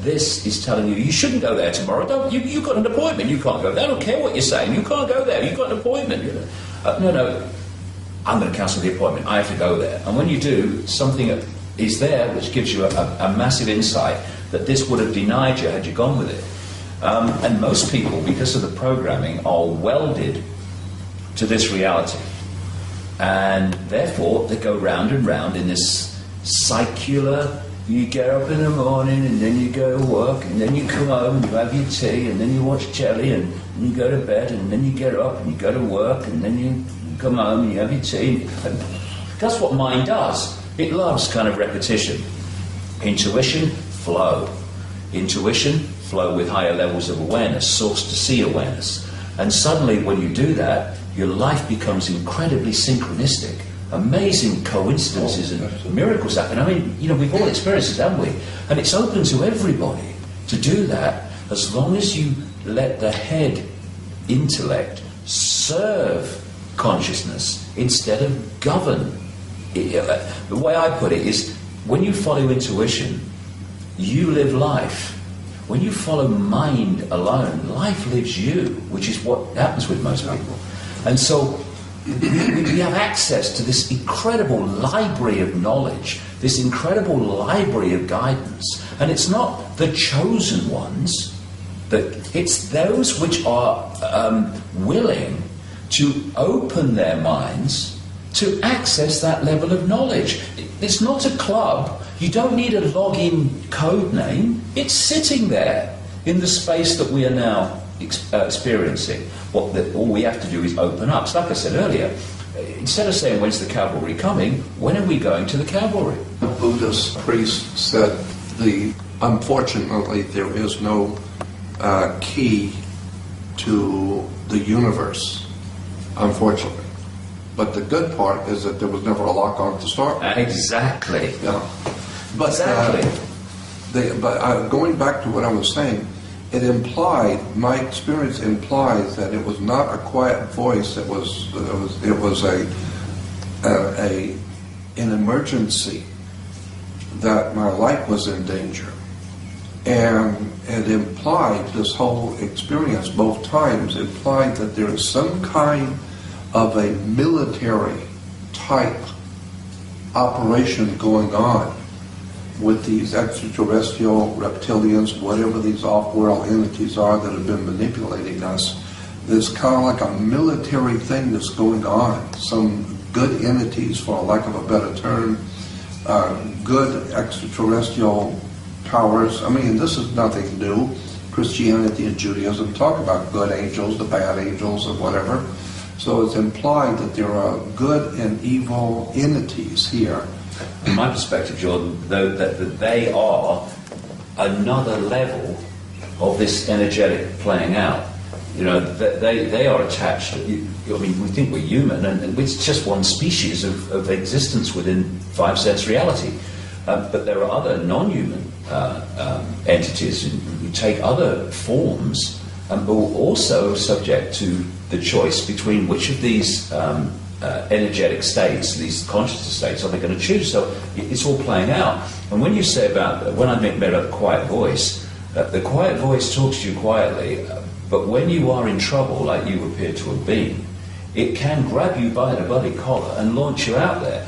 this is telling you shouldn't go there tomorrow. You've got an appointment, you can't go there. I don't care what you're saying, you can't go there, you've got an appointment. No, I'm going to cancel the appointment, I have to go there. And when you do, something is there which gives you a massive insight that this would have denied you had you gone with it. And most people, because of the programming, are welded to this reality. And therefore, they go round and round in this circular you get up in the morning and then you go to work and then you come home and you have your tea and then you watch telly and you go to bed and then you get up and you go to work and then you come home and you have your tea. And that's what mind does. It loves kind of repetition. Intuition, flow. Intuition, flow with higher levels of awareness, source to see awareness. And suddenly when you do that, your life becomes incredibly synchronistic. Amazing coincidences and miracles happen. I mean, we've all experienced it, haven't we? And it's open to everybody to do that as long as you let the head intellect serve consciousness instead of govern. The way I put it is, when you follow intuition, you live life. When you follow mind alone, life lives you, which is what happens with most people. And so we have access to this incredible library of knowledge, this incredible library of guidance. And it's not the chosen ones, it's those which are willing to open their minds to access that level of knowledge. It's not a club. You don't need a login code name. It's sitting there in the space that we are now experiencing. All we have to do is open up. So like I said earlier, instead of saying, when's the cavalry coming, when are we going to the cavalry? The Buddhist priest said, unfortunately, there is no key to the universe, unfortunately. But the good part is that there was never a lock on to start with. Exactly. Yeah. But, exactly. Going back to what I was saying, my experience implies that it was not a quiet voice. It was an emergency, that my life was in danger, and it implied, this whole experience both times implied that there is some kind of a military type operation going on with these extraterrestrial reptilians, whatever these off-world entities are that have been manipulating us. There's kind of like a military thing that's going on. Some good entities, for lack of a better term, good extraterrestrial powers. I mean, this is nothing new. Christianity and Judaism talk about good angels, the bad angels, or whatever. So it's implied that there are good and evil entities here. From my perspective, Jordan, though, that they are another level of this energetic playing out. They are attached. I mean, we think we're human, and it's just one species of existence within five-sense reality. But there are other non-human entities who take other forms, who are also subject to the choice between which of these energetic states, these consciousness states, are they going to choose. So it's all playing out. And when you say when I meant about the quiet voice talks to you quietly, but when you are in trouble, like you appear to have been, it can grab you by the bloody collar and launch you out there.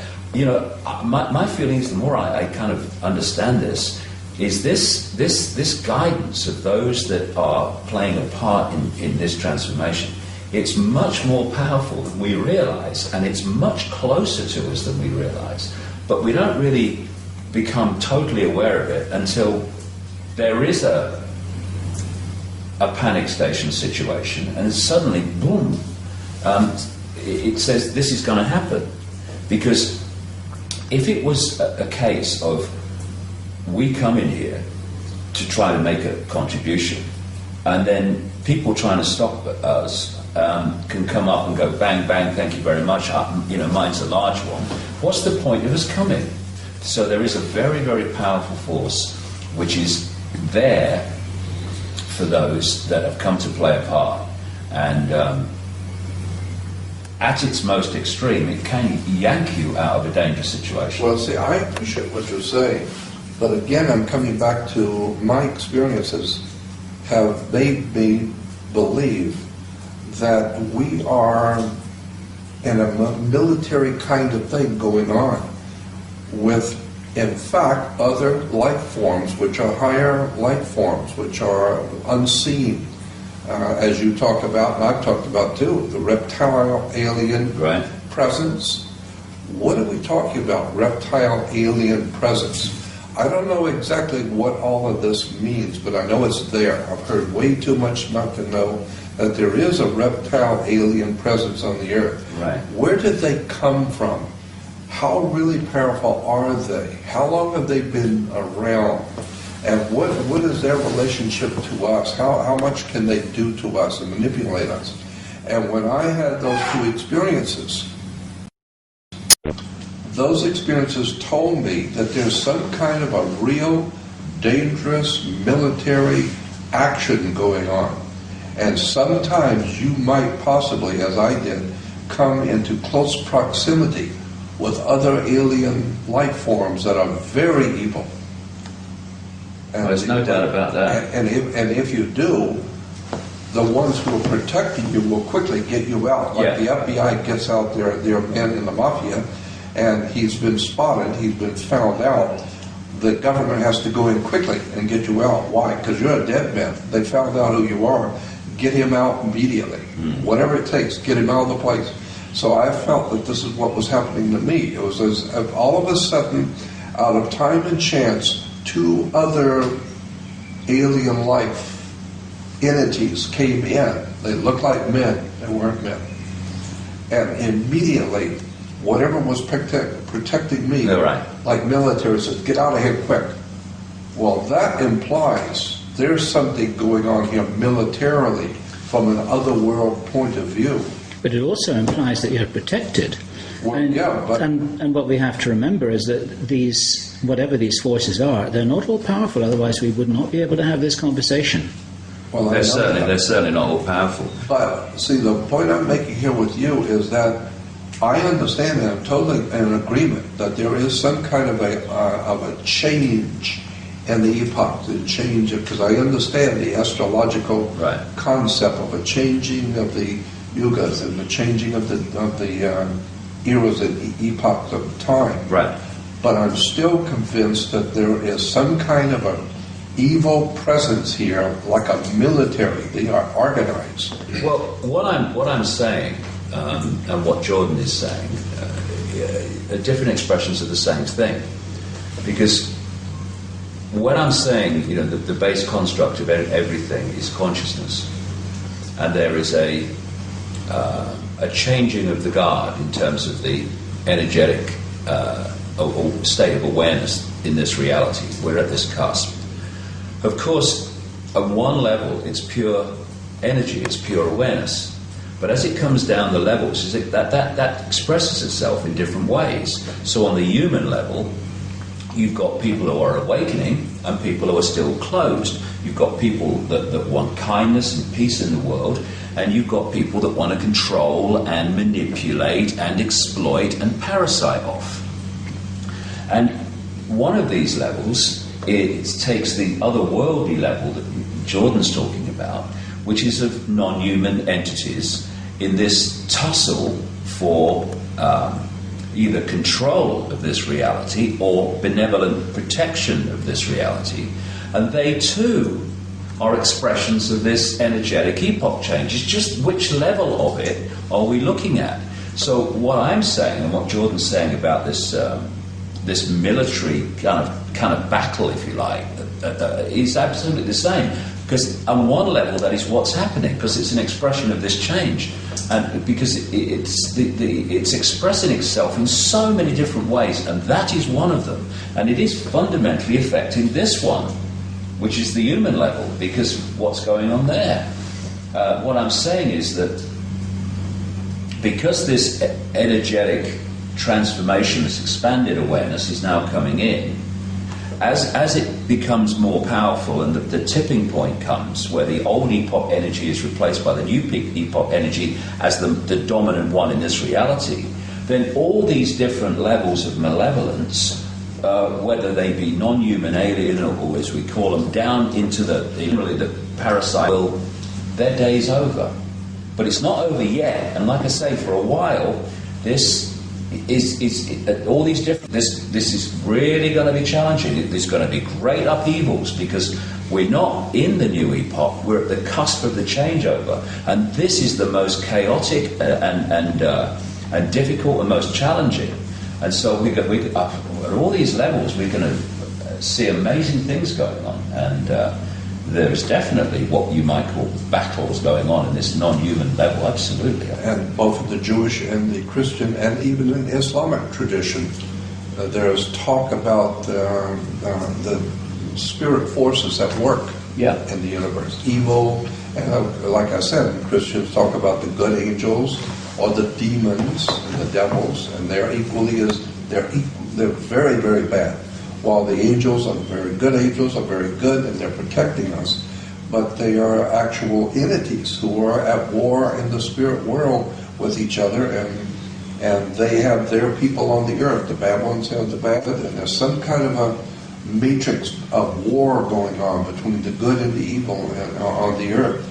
My feeling is, the more I kind of understand this, is this guidance of those that are playing a part in this transformation. It's much more powerful than we realize, and it's much closer to us than we realize. But we don't really become totally aware of it until there is a panic station situation, and suddenly, boom, it says this is going to happen. Because if it was a case of we come in here to try to make a contribution, and then people trying to stop us can come up and go bang, bang, thank you very much, mine's a large one. What's the point of us coming? So there is a very, very powerful force which is there for those that have come to play a part. And at its most extreme, it can yank you out of a dangerous situation. Well, see, I appreciate what you're saying, but again, I'm coming back to my experiences have made me believe that we are in a military kind of thing going on with, in fact, other life forms, which are higher life forms, which are unseen, as you talked about, and I've talked about too, the reptile alien presence. What are we talking about, reptile alien presence? I don't know exactly what all of this means, but I know it's there. I've heard way too much not to know that there is a reptile alien presence on the earth. Right. Where did they come from? How really powerful are they? How long have they been around? And what is their relationship to us? How much can they do to us and manipulate us? And when I had those two experiences, those experiences told me that there's some kind of a real dangerous military action going on. And sometimes you might possibly, as I did, come into close proximity with other alien life forms that are very evil. And there's no doubt about that. And if you do, the ones who are protecting you will quickly get you out. Like the FBI gets out their men in the mafia, and he's been spotted, he's been found out. The government has to go in quickly and get you out. Why? Because you're a dead man. They found out who you are. Get him out immediately. Whatever it takes, get him out of the place. So I felt that this is what was happening to me. It was as if all of a sudden, out of time and chance, two other alien life entities came in. They looked like men. They weren't men. And immediately, whatever was protecting me, like military, said, get out of here quick. Well, that implies there's something going on here militarily from an otherworld point of view. But it also implies that you're protected. Well, and what we have to remember is that these, whatever these forces are, they're not all powerful, otherwise we would not be able to have this conversation. Well, they're certainly not all powerful. But, see, the point I'm making here with you is that I understand and I'm totally in agreement that there is some kind of a change in the epoch, the change, because I understand the astrological concept of a changing of the yugas and the changing of the eras and epochs of time. Right. But I'm still convinced that there is some kind of an evil presence here, like a military. They are organized. Well, what I'm saying, and what Jordan is saying, are different expressions of the same thing. Because when I'm saying, the base construct of everything is consciousness, and there is a changing of the guard in terms of the energetic state of awareness in this reality. We're at this cusp. Of course, at one level, it's pure energy, it's pure awareness. But as it comes down the levels, that expresses itself in different ways. So on the human level, you've got people who are awakening and people who are still closed. You've got people that want kindness and peace in the world, and you've got people that want to control and manipulate and exploit and parasite off. And one of these levels, it takes the otherworldly level that Jordan's talking about, which is of non-human entities in this tussle for either control of this reality or benevolent protection of this reality. And they too are expressions of this energetic epoch change. It's just which level of it are we looking at? So what I'm saying and what Jordan's saying about this this military kind of battle, if you like, is absolutely the same. Because on one level, that is what's happening, because it's an expression of this change, and because it's expressing itself in so many different ways, and that is one of them, and it is fundamentally affecting this one, which is the human level, because what's going on there? What I'm saying is that because this energetic transformation, this expanded awareness is now coming in, as it becomes more powerful and the tipping point comes where the old epoch energy is replaced by the new epoch energy as the dominant one in this reality, then all these different levels of malevolence, whether they be non-human, alien, or as we call them, down into the parasite, their day's over. But it's not over yet, and like I say, for a while, this is all these different. This is really going to be challenging. There's going to be great upheavals because we're not in the new epoch. We're at the cusp of the changeover, and this is the most chaotic and difficult and most challenging. And so we at all these levels, we're going to see amazing things going on, and there is definitely what you might call battles going on in this non-human level, absolutely. And both in the Jewish and the Christian and even in Islamic tradition, there's talk about the spirit forces at work in the universe. Evil, and like I said, Christians talk about the good angels or the demons and the devils, and they're very, very bad. While the angels are very good and they're protecting us, but they are actual entities who are at war in the spirit world with each other, and they have their people on the earth. The bad ones have the bad, and there's some kind of a matrix of war going on between the good and the evil on the earth,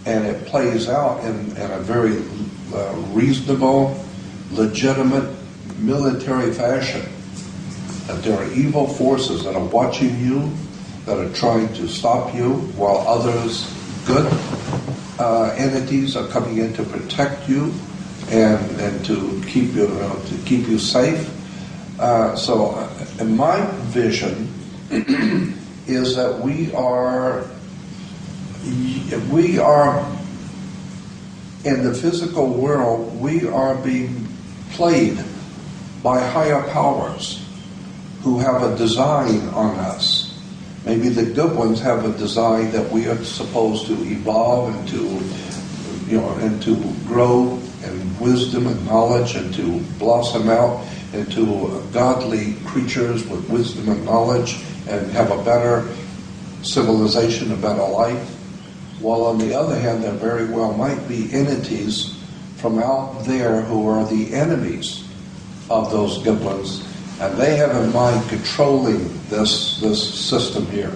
and it plays out in a very reasonable, legitimate military fashion. That there are evil forces that are watching you, that are trying to stop you, while others, good entities, are coming in to protect you and to keep you safe. So, in my vision is that we are in the physical world. We are being played by higher powers who have a design on us. Maybe the good ones have a design that we are supposed to evolve and to grow in wisdom and knowledge, and to blossom out into godly creatures with wisdom and knowledge, and have a better civilization, a better life. While on the other hand, there very well might be entities from out there who are the enemies of those good ones, and they have in mind controlling this system here.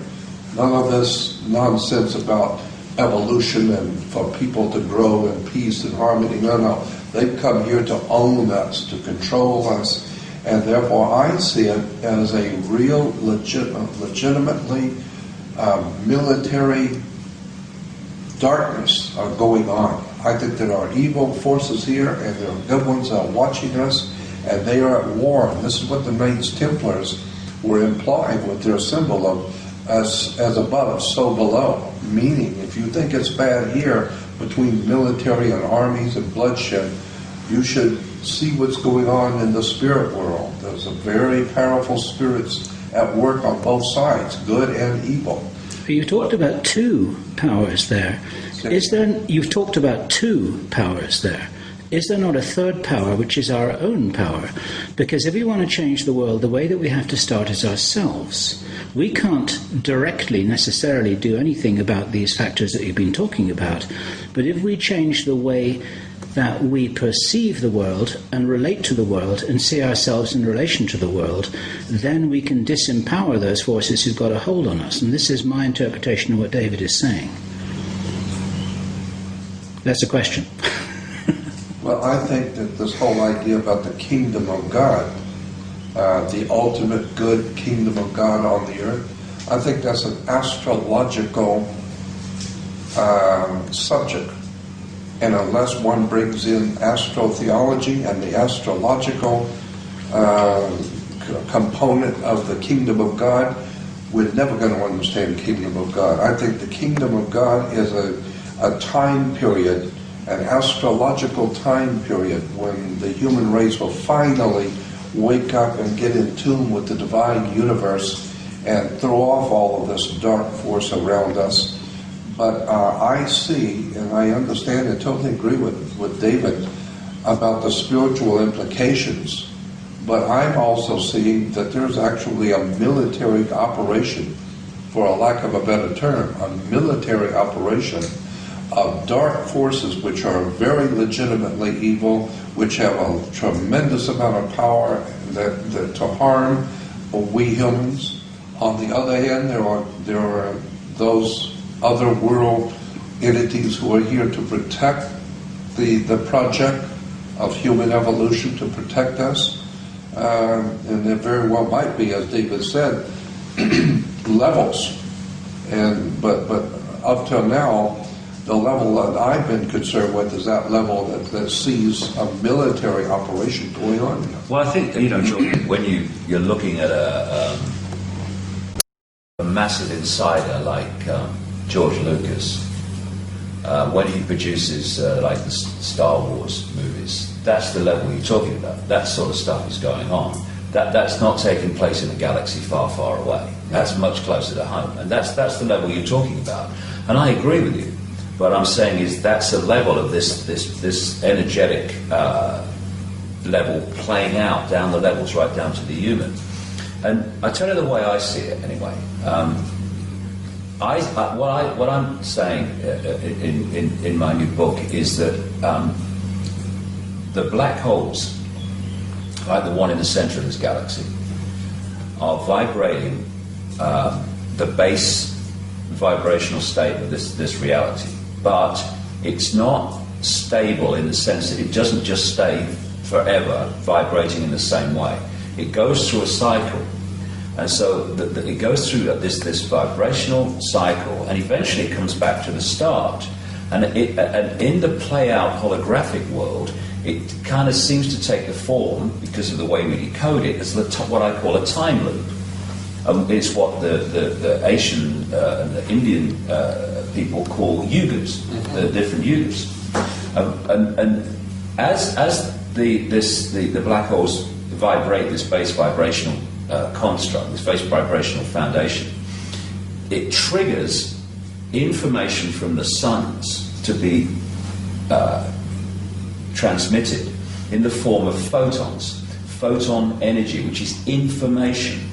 None of this nonsense about evolution and for people to grow in peace and harmony. No. They've come here to own us, to control us, and therefore I see it as a real, legitimately military darkness going on. I think there are evil forces here, and there are good ones that are watching us, and they are at war. And this is what the Knights Templars were implying with their symbol of as above, so below. Meaning, if you think it's bad here between military and armies and bloodshed, you should see what's going on in the spirit world. There's a very powerful spirits at work on both sides, good and evil. You talked about two powers there. You've talked about two powers there. Is there not a third power, which is our own power? Because if we want to change the world, the way that we have to start is ourselves. We can't directly necessarily do anything about these factors that you've been talking about, but if we change the way that we perceive the world and relate to the world and see ourselves in relation to the world, then we can disempower those forces who've got a hold on us. And this is my interpretation of what David is saying. That's a question. Well, I think that this whole idea about the kingdom of God, the ultimate good kingdom of God on the earth, I think that's an astrological subject. And unless one brings in astrotheology and the astrological component of the kingdom of God, we're never going to understand the kingdom of God. I think the kingdom of God is a time period, an astrological time period, when the human race will finally wake up and get in tune with the divine universe and throw off all of this dark force around us. But I see, and I understand and totally agree with David about the spiritual implications, but I'm also seeing that there's actually a military operation, for a lack of a better term, a military operation of dark forces which are very legitimately evil, which have a tremendous amount of power that to harm we humans. On the other hand, there are those other world entities who are here to protect the project of human evolution, to protect us. And there very well might be, as David said, levels. But up till now, the level that I've been concerned with is that level that sees a military operation going on. Well, I think, Jordan, when you're looking at a massive insider like George Lucas, when he produces like the Star Wars movies, that's the level you're talking about. That sort of stuff is going on. That's not taking place in a galaxy far, far away. That's much closer to home, and that's the level you're talking about. And I agree with you. What I'm saying is that's a level of this energetic level playing out down the levels right down to the human. And I tell you the way I see it anyway. What I'm saying in my new book is that the black holes, like the one in the center of this galaxy, are vibrating the base vibrational state of this reality. But it's not stable in the sense that it doesn't just stay forever vibrating in the same way. It goes through a cycle. And so it goes through this vibrational cycle, and eventually it comes back to the start. And in the play-out holographic world, it kind of seems to take the form, because of the way we decode it, as what I call a time loop. It's what the Asian and the Indian people call yugas, the different yugas. And as the black holes vibrate this base vibrational construct, this base vibrational foundation, it triggers information from the suns to be transmitted in the form of photons, photon energy, which is information.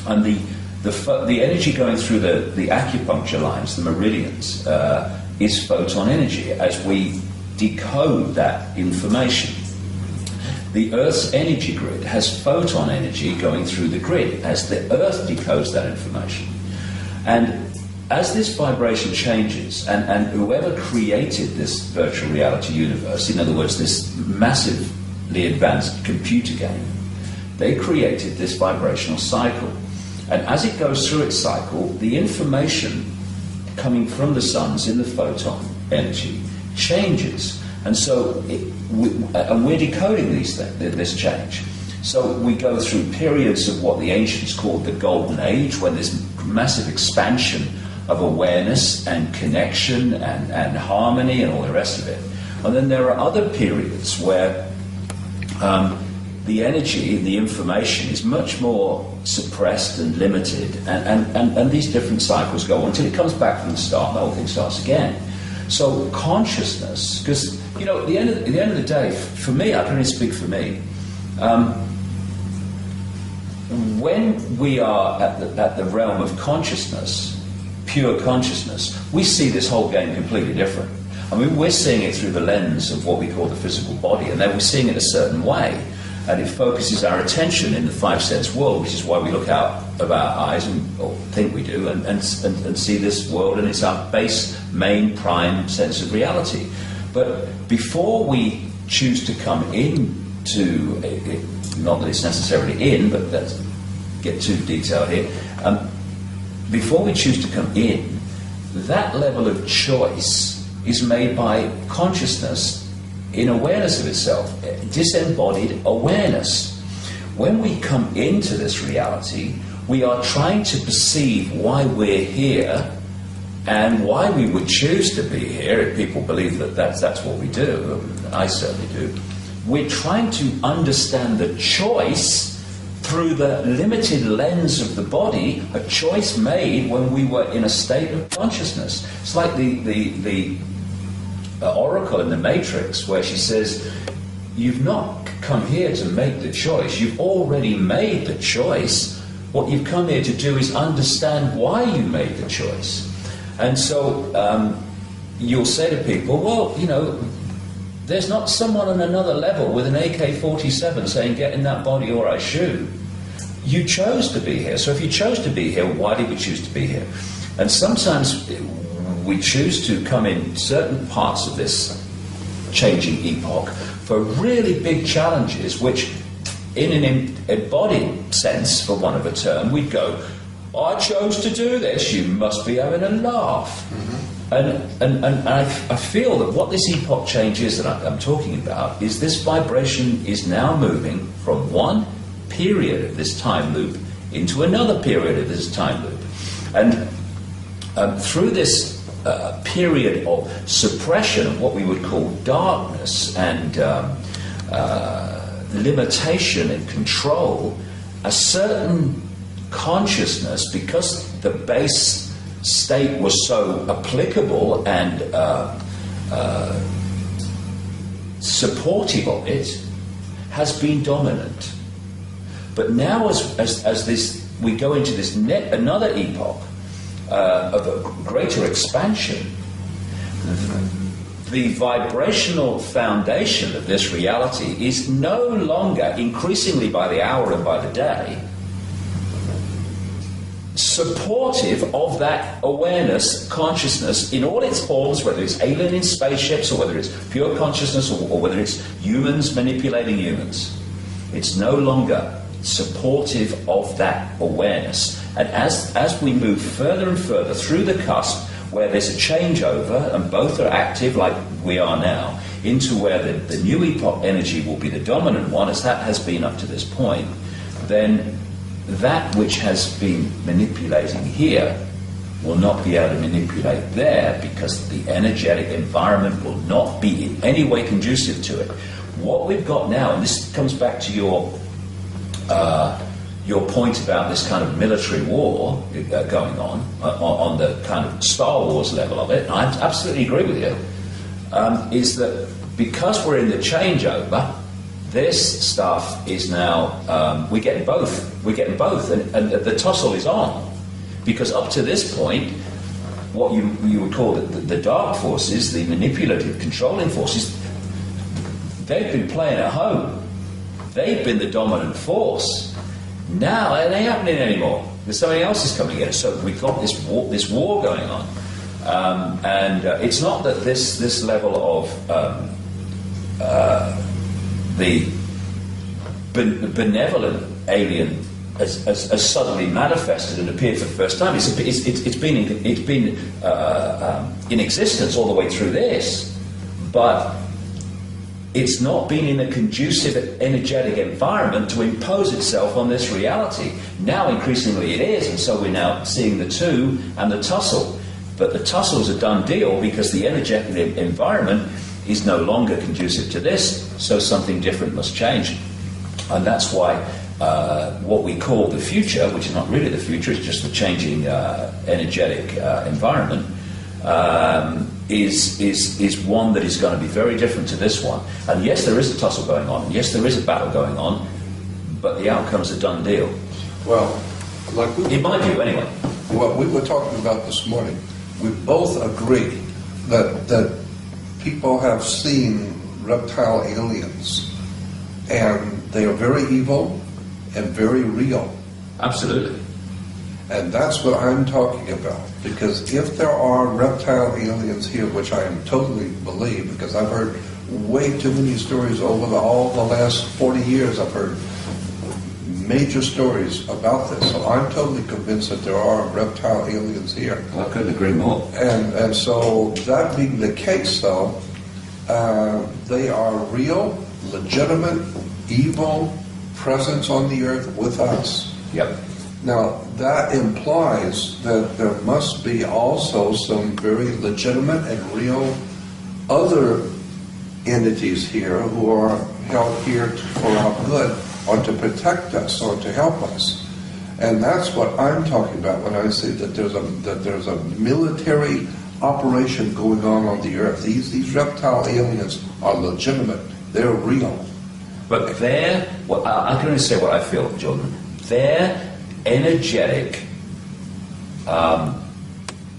And the energy going through the acupuncture lines, the meridians, is photon energy as we decode that information. The Earth's energy grid has photon energy going through the grid as the Earth decodes that information. And as this vibration changes, and whoever created this virtual reality universe, in other words, this massively advanced computer game, they created this vibrational cycle. And as it goes through its cycle, the information coming from the suns in the photon energy changes. And so we're decoding this change. So we go through periods of what the ancients called the Golden Age, when there's massive expansion of awareness and connection and harmony and all the rest of it. And then there are other periods where the energy and the information is much more suppressed and limited, and these different cycles go on until it comes back from the start and the whole thing starts again. So consciousness, because at the end of the day, for me, I can only speak for me. When we are at the realm of consciousness, pure consciousness, we see this whole game completely different. I mean, we're seeing it through the lens of what we call the physical body, and then we're seeing it a certain way, and it focuses our attention in the five-sense world, which is why we look out of our eyes, or think we do, and see this world, and it's our base, main, prime sense of reality. But before we choose to come into it, not that it's necessarily in, but let's get too detailed here, before we choose to come in, that level of choice is made by consciousness in awareness of itself, disembodied awareness. When we come into this reality, we are trying to perceive why we're here and why we would choose to be here. If people believe that that's what we do, I certainly do. We're trying to understand the choice through the limited lens of the body, a choice made when we were in a state of consciousness. It's like the oracle in the Matrix, where she says, you've not come here to make the choice, you've already made the choice. What you've come here to do is understand why you made the choice. And so you'll say to people, well, there's not someone on another level with an AK-47 saying, get in that body or I shoot. You chose to be here. So if you chose to be here, why did we choose to be here? And sometimes we choose to come in certain parts of this changing epoch for really big challenges, which in an embodied sense, for want of a term, we'd go, I chose to do this, you must be having a laugh. Mm-hmm. And I feel that what this epoch change is that I'm talking about is this vibration is now moving from one period of this time loop into another period of this time loop. And through this period of suppression of what we would call darkness and limitation and control, a certain consciousness, because the base state was so applicable and supportive of it, has been dominant. But now, as this, we go into this another epoch of a greater expansion, the vibrational foundation of this reality is no longer, increasingly by the hour and by the day, supportive of that awareness, consciousness in all its forms, whether it's alien in spaceships or whether it's pure consciousness or whether it's humans manipulating humans. It's no longer supportive of that awareness. And as we move further and further through the cusp, where there's a changeover and both are active like we are now, into where the new epoch energy will be the dominant one, as that has been up to this point, then that which has been manipulating here will not be able to manipulate there, because the energetic environment will not be in any way conducive to it. What we've got now, and this comes back to your point about this kind of military war going on the kind of Star Wars level of it, and I absolutely agree with you, is that because we're in the changeover, this stuff is now, we're getting both, and the tussle is on. Because up to this point, what you would call the dark forces, the manipulative, controlling forces, they've been playing at home. They've been the dominant force. Now it ain't happening anymore. There's something else is coming in. So we've got this war going on. And it's not that this level of the benevolent alien has suddenly manifested and appeared for the first time. It's been in existence all the way through this, but it's not been in a conducive energetic environment to impose itself on this reality. Now increasingly it is, and so we're now seeing the two and the tussle. But the tussle is a done deal because the energetic environment is no longer conducive to this, so something different must change. And that's why what we call the future, which is not really the future, it's just the changing energetic environment, is one that is going to be very different to this one. And yes, there is a tussle going on, and yes, there is a battle going on, but the outcome's a done deal. Well, in my view, anyway. What we were talking about this morning, we both agree that people have seen reptile aliens, and they are very evil and very real. Absolutely. And that's what I'm talking about. Because if there are reptile aliens here, which I totally believe, because I've heard way too many stories over all the last 40 years, I've heard major stories about this. So I'm totally convinced that there are reptile aliens here. I couldn't agree more. And so that being the case, though, they are real, legitimate, evil presence on the earth with us. Yep. Now, that implies that there must be also some very legitimate and real other entities here who are held here for our good, or to protect us, or to help us. And that's what I'm talking about when I say that there's a military operation going on the earth. These reptile aliens are legitimate. They're real. But I can only say what I feel, Jordan. Their energetic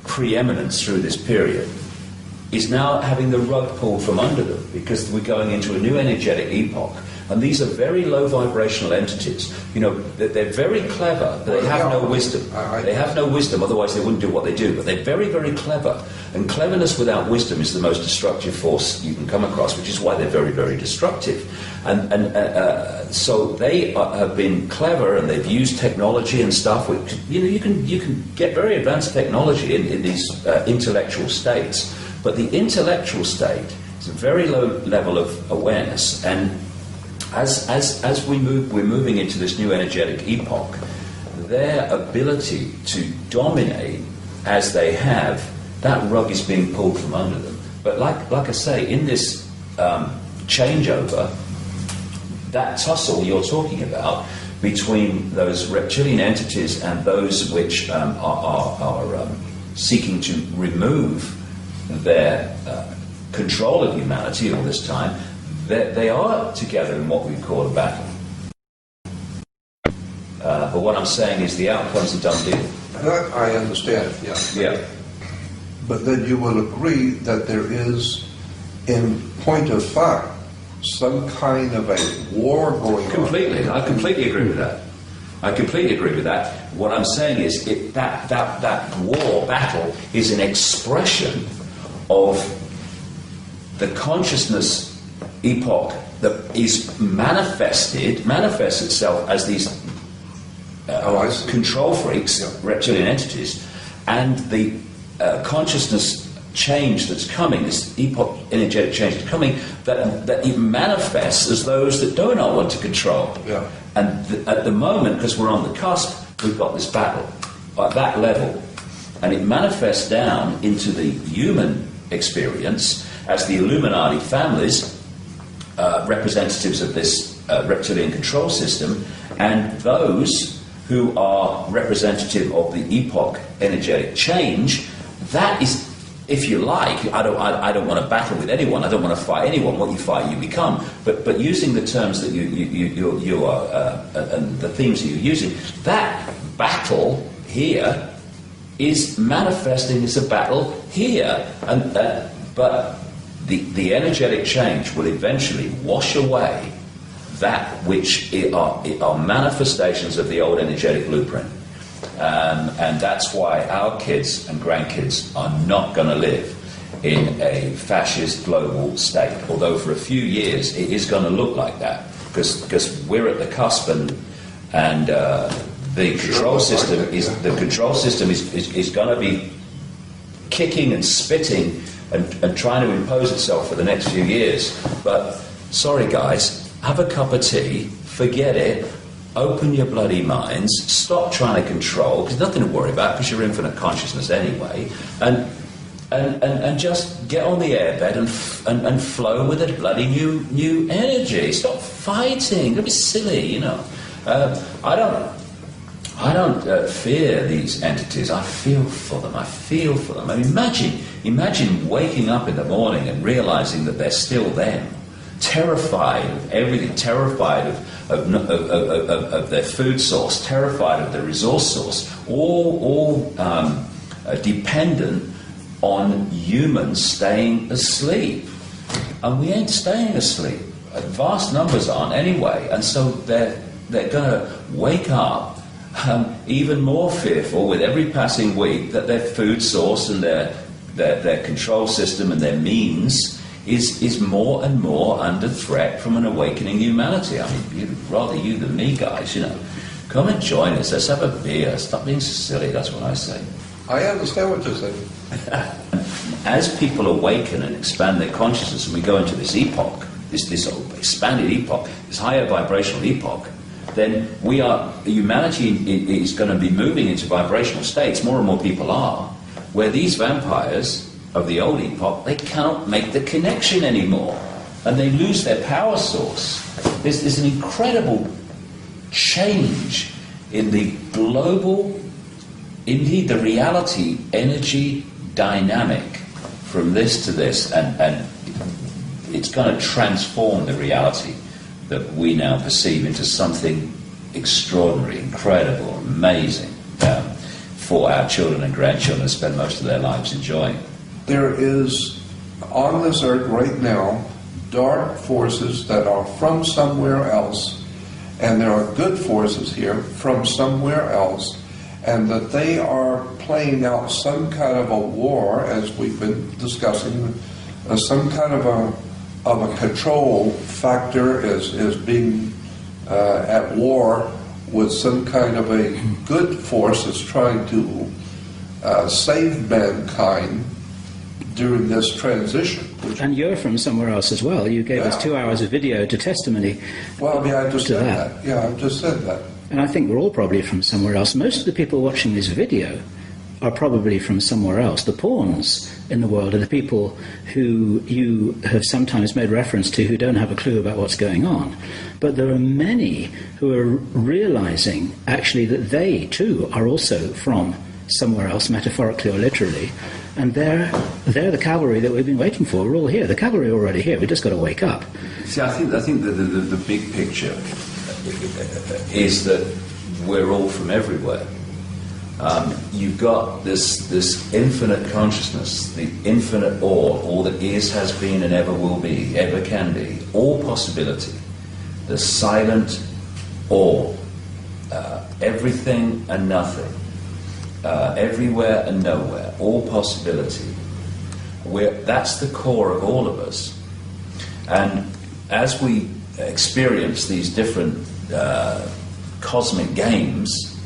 preeminence through this period is now having the rug pulled from under them, because we're going into a new energetic epoch. And these are very low vibrational entities. You know, they're very clever, but they have no wisdom. They have no wisdom, otherwise they wouldn't do what they do. But they're very, very clever. And cleverness without wisdom is the most destructive force you can come across, which is why they're very, very destructive. And so they have been clever, and they've used technology and stuff. Which, you know, you can get very advanced technology in these intellectual states. But the intellectual state is a very low level of awareness, and as we're moving into this new energetic epoch, their ability to dominate as they have, that rug is being pulled from under them. But like I say, in this changeover, that tussle you're talking about between those reptilian entities and those which are seeking to remove their control of humanity all this time, they are together in what we call a battle. But what I'm saying is the outcome's a done deal. That I understand, yeah. Yeah. But then you will agree that there is, in point of fact, some kind of a war going on. Completely. I completely agree with that. I completely agree with that. What I'm saying is that war, battle, is an expression of the consciousness epoch that is manifests itself as these control freaks, reptilian entities, and the consciousness change that's coming, this epoch energetic change that's coming, that it manifests as those that do not want to control. Yeah. And at the moment, because we're on the cusp, we've got this battle at that level, and it manifests down into the human experience as the Illuminati families, representatives of this reptilian control system, and those who are representative of the epoch energetic change. That is, if you like, I don't want to battle with anyone. I don't want to fight anyone. What you fight, you become. But using the terms that you are and the themes that you're using, that battle here is manifesting as a battle here, and but the energetic change will eventually wash away that which are manifestations of the old energetic blueprint. And that's why our kids and grandkids are not going to live in a fascist global state. Although for a few years it is going to look like that, because we're at the cusp, and the control system is going to be kicking and spitting and trying to impose itself for the next few years. But sorry guys, have a cup of tea, forget it. Open your bloody minds, stop trying to control, because nothing to worry about, because you're infinite consciousness anyway, and just get on the airbed and flow with a bloody new energy. Stop fighting. Don't be silly, you know. I don't fear these entities. I feel for them. I mean, imagine waking up in the morning and realizing that they're still them. Terrified of everything, terrified of their food source, terrified of their resource source, all dependent on humans staying asleep. And we ain't staying asleep. Vast numbers aren't anyway. And so they're going to wake up even more fearful with every passing week that their food source and their control system and their means is more and more under threat from an awakening humanity. I mean, rather you than me, guys, you know. Come and join us. Let's have a beer. Stop being so silly. That's what I say. I understand what you're saying. As people awaken and expand their consciousness, and we go into this epoch, this expanded epoch, this higher vibrational epoch, then humanity is going to be moving into vibrational states. More and more people are, where these vampires of the old epoch, they cannot make the connection anymore, and they lose their power source. There's an incredible change in the global, indeed the reality, energy dynamic from this to this, and it's going to transform the reality that we now perceive into something extraordinary, incredible, amazing, for our children and grandchildren to spend most of their lives enjoying. There is, on this earth right now, dark forces that are from somewhere else, and there are good forces here from somewhere else, and that they are playing out some kind of a war, as we've been discussing, some kind of a control factor is being at war with some kind of a good force that's trying to save mankind during this transition. And you're from somewhere else as well. You gave us 2 hours of video to testimony. Well, I mean, I just said that. Yeah, I've just said that. And I think we're all probably from somewhere else. Most of the people watching this video are probably from somewhere else. The pawns in the world are the people who you have sometimes made reference to who don't have a clue about what's going on. But there are many who are realizing actually that they too are also from somewhere else, metaphorically or literally. And they're the cavalry that we've been waiting for. We're all here. The cavalry are already here. We've just got to wake up. See, I think the big picture is that we're all from everywhere. You've got this infinite consciousness, the infinite all that is, has been, and ever will be, ever can be, all possibility, the silent all, everything and nothing, everywhere and nowhere, all possibility. That's the core of all of us. And as we experience these different cosmic games,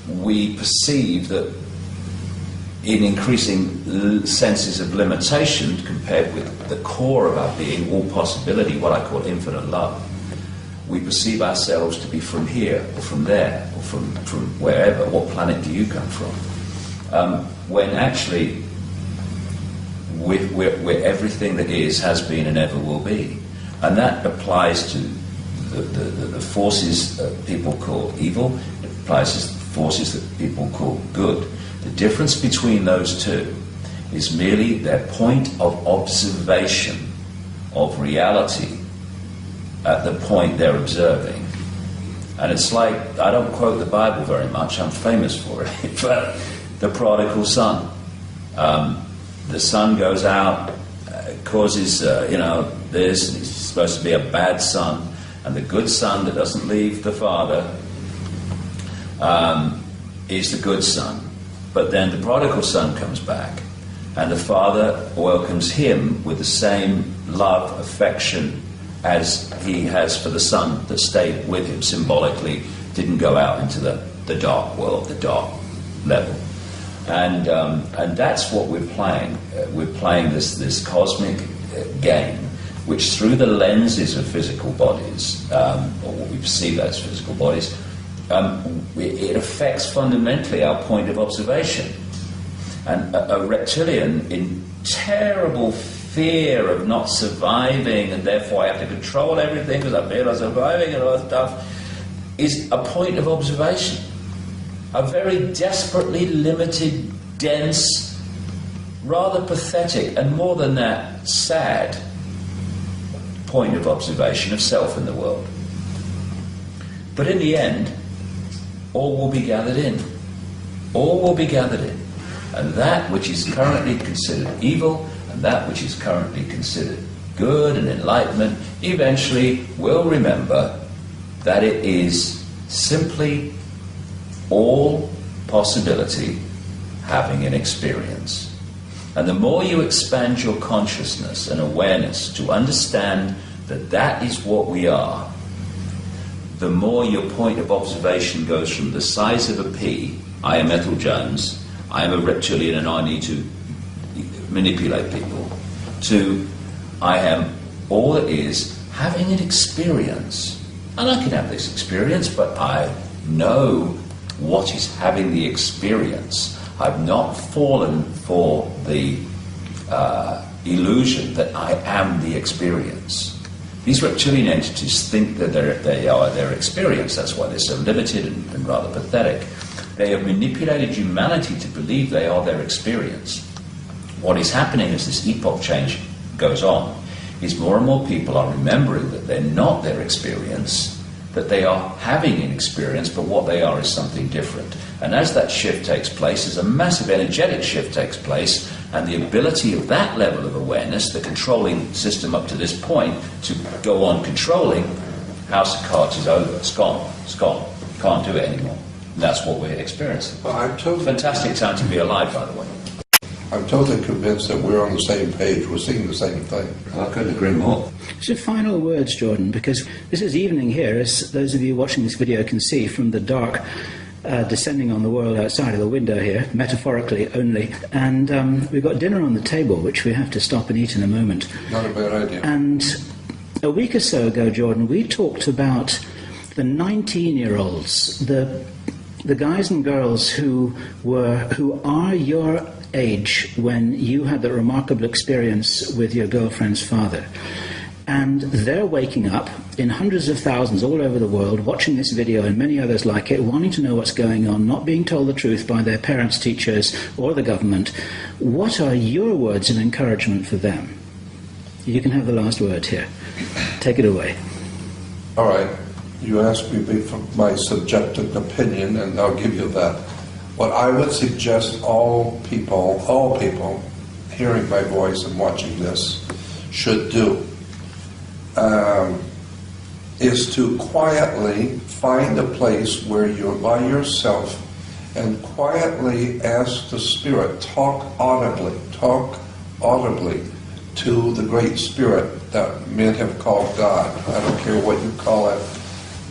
we perceive that in increasing senses of limitation compared with the core of our being, all possibility, what I call infinite love, we perceive ourselves to be from here or from there or from wherever. What planet do you come from? When actually we're everything that is, has been, and ever will be. And that applies to the forces people call evil. It applies to forces that people call good. The difference between those two is merely their point of observation of reality at the point they're observing. And it's like, I don't quote the Bible very much, I'm famous for it, but the prodigal son. The son goes out, causes, this, and he's supposed to be a bad son, and the good son that doesn't leave the father is the good son. But then the prodigal son comes back, and the father welcomes him with the same love, affection as he has for the son that stayed with him symbolically, didn't go out into the dark world, the dark level. And that's what we're playing. We're playing this cosmic game, which through the lenses of physical bodies, or what we perceive as physical bodies, it affects fundamentally our point of observation. And a reptilian in terrible fear of not surviving, and therefore I have to control everything because I fear I'm surviving and all that stuff, is a point of observation. A very desperately limited, dense, rather pathetic, and more than that, sad point of observation of self in the world. But in the end, all will be gathered in. All will be gathered in. And that which is currently considered evil, and that which is currently considered good and enlightenment, eventually will remember that it is simply all possibility having an experience. And the more you expand your consciousness and awareness to understand that that is what we are, the more your point of observation goes from the size of a pea, I am Ethel Jones, I am a reptilian and I need to manipulate people, to I am all that is having an experience. And I can have this experience, but I know what is having the experience. I've not fallen for the illusion that I am the experience. These reptilian entities think that they are their experience. That's why they're so limited and rather pathetic. They have manipulated humanity to believe they are their experience. What is happening as this epoch change goes on is more and more people are remembering that they're not their experience, that they are having an experience, but what they are is something different. And as that shift takes place, as a massive energetic shift takes place, and the ability of that level of awareness, the controlling system up to this point, to go on controlling, House of Cards is over. It's gone. It's gone. Can't do it anymore. And that's what we're experiencing. Well, fantastic time to be alive, by the way. I'm totally convinced that we're on the same page. We're seeing the same thing. I couldn't agree more. So final words, Jordan, because this is evening here, as those of you watching this video can see from the dark descending on the world outside of the window here, metaphorically only. And we've got dinner on the table, which we have to stop and eat in a moment. Not a bad idea. And a week or so ago, Jordan, we talked about the 19-year-olds, the guys and girls who are your age when you had that remarkable experience with your girlfriend's father, and they're waking up in hundreds of thousands all over the world, watching this video and many others like it, wanting to know what's going on, not being told the truth by their parents, teachers, or the government. What are your words of encouragement for them? You can have the last word here. Take it away. All right. You asked me for my subjective opinion, and I'll give you that. What I would suggest all people hearing my voice and watching this should do is to quietly find a place where you're by yourself and quietly ask the Spirit, talk audibly to the Great Spirit that men have called God. I don't care what you call it,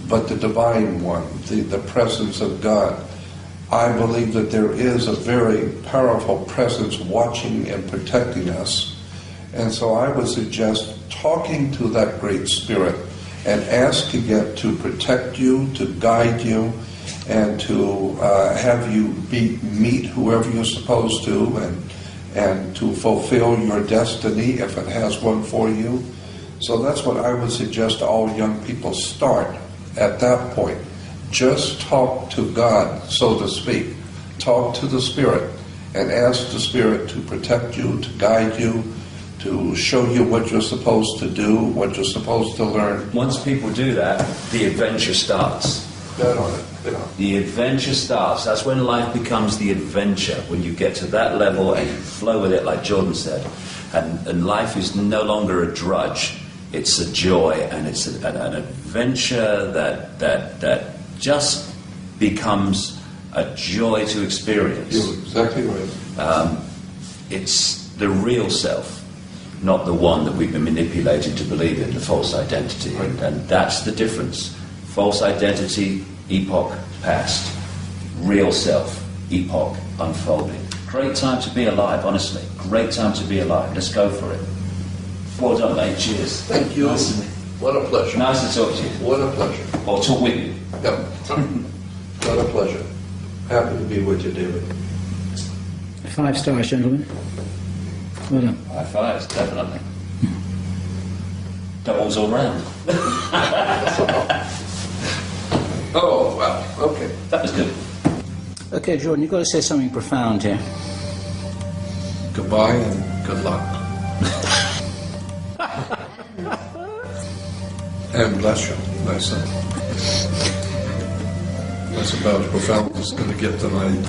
but the Divine One, the presence of God. I believe that there is a very powerful presence watching and protecting us. And so I would suggest talking to that Great Spirit and asking it to protect you, to guide you, and to have you meet whoever you're supposed to, and to fulfill your destiny if it has one for you. So that's what I would suggest all young people start at that point. Just talk to God, so to speak. Talk to the Spirit and ask the Spirit to protect you, to guide you, to show you what you're supposed to do, what you're supposed to learn. Once people do that, the adventure starts. Bet on it. Yeah. The adventure starts. That's when life becomes the adventure, when you get to that level and you flow with it, like Jordan said. And life is no longer a drudge. It's a joy, and it's an adventure that just becomes a joy to experience. You're exactly right. It's the real self, not the one that we've been manipulated to believe in, the false identity. Right. And that's the difference. False identity, epoch past. Real self, epoch unfolding. Great time to be alive, honestly. Great time to be alive. Let's go for it. Well done, mate. Cheers. Thank you. Nice What a pleasure. to talk to you. What a pleasure. Or talk with you. Yep. What a pleasure. Happy to be with you, David. 5 stars, gentlemen. Well done. High fives, definitely. Doubles all round. Oh, wow. Okay. That was good. Okay, Jordan, you've got to say something profound here. Goodbye and good luck. And bless you, my son. That's about as profound as it's going to get tonight.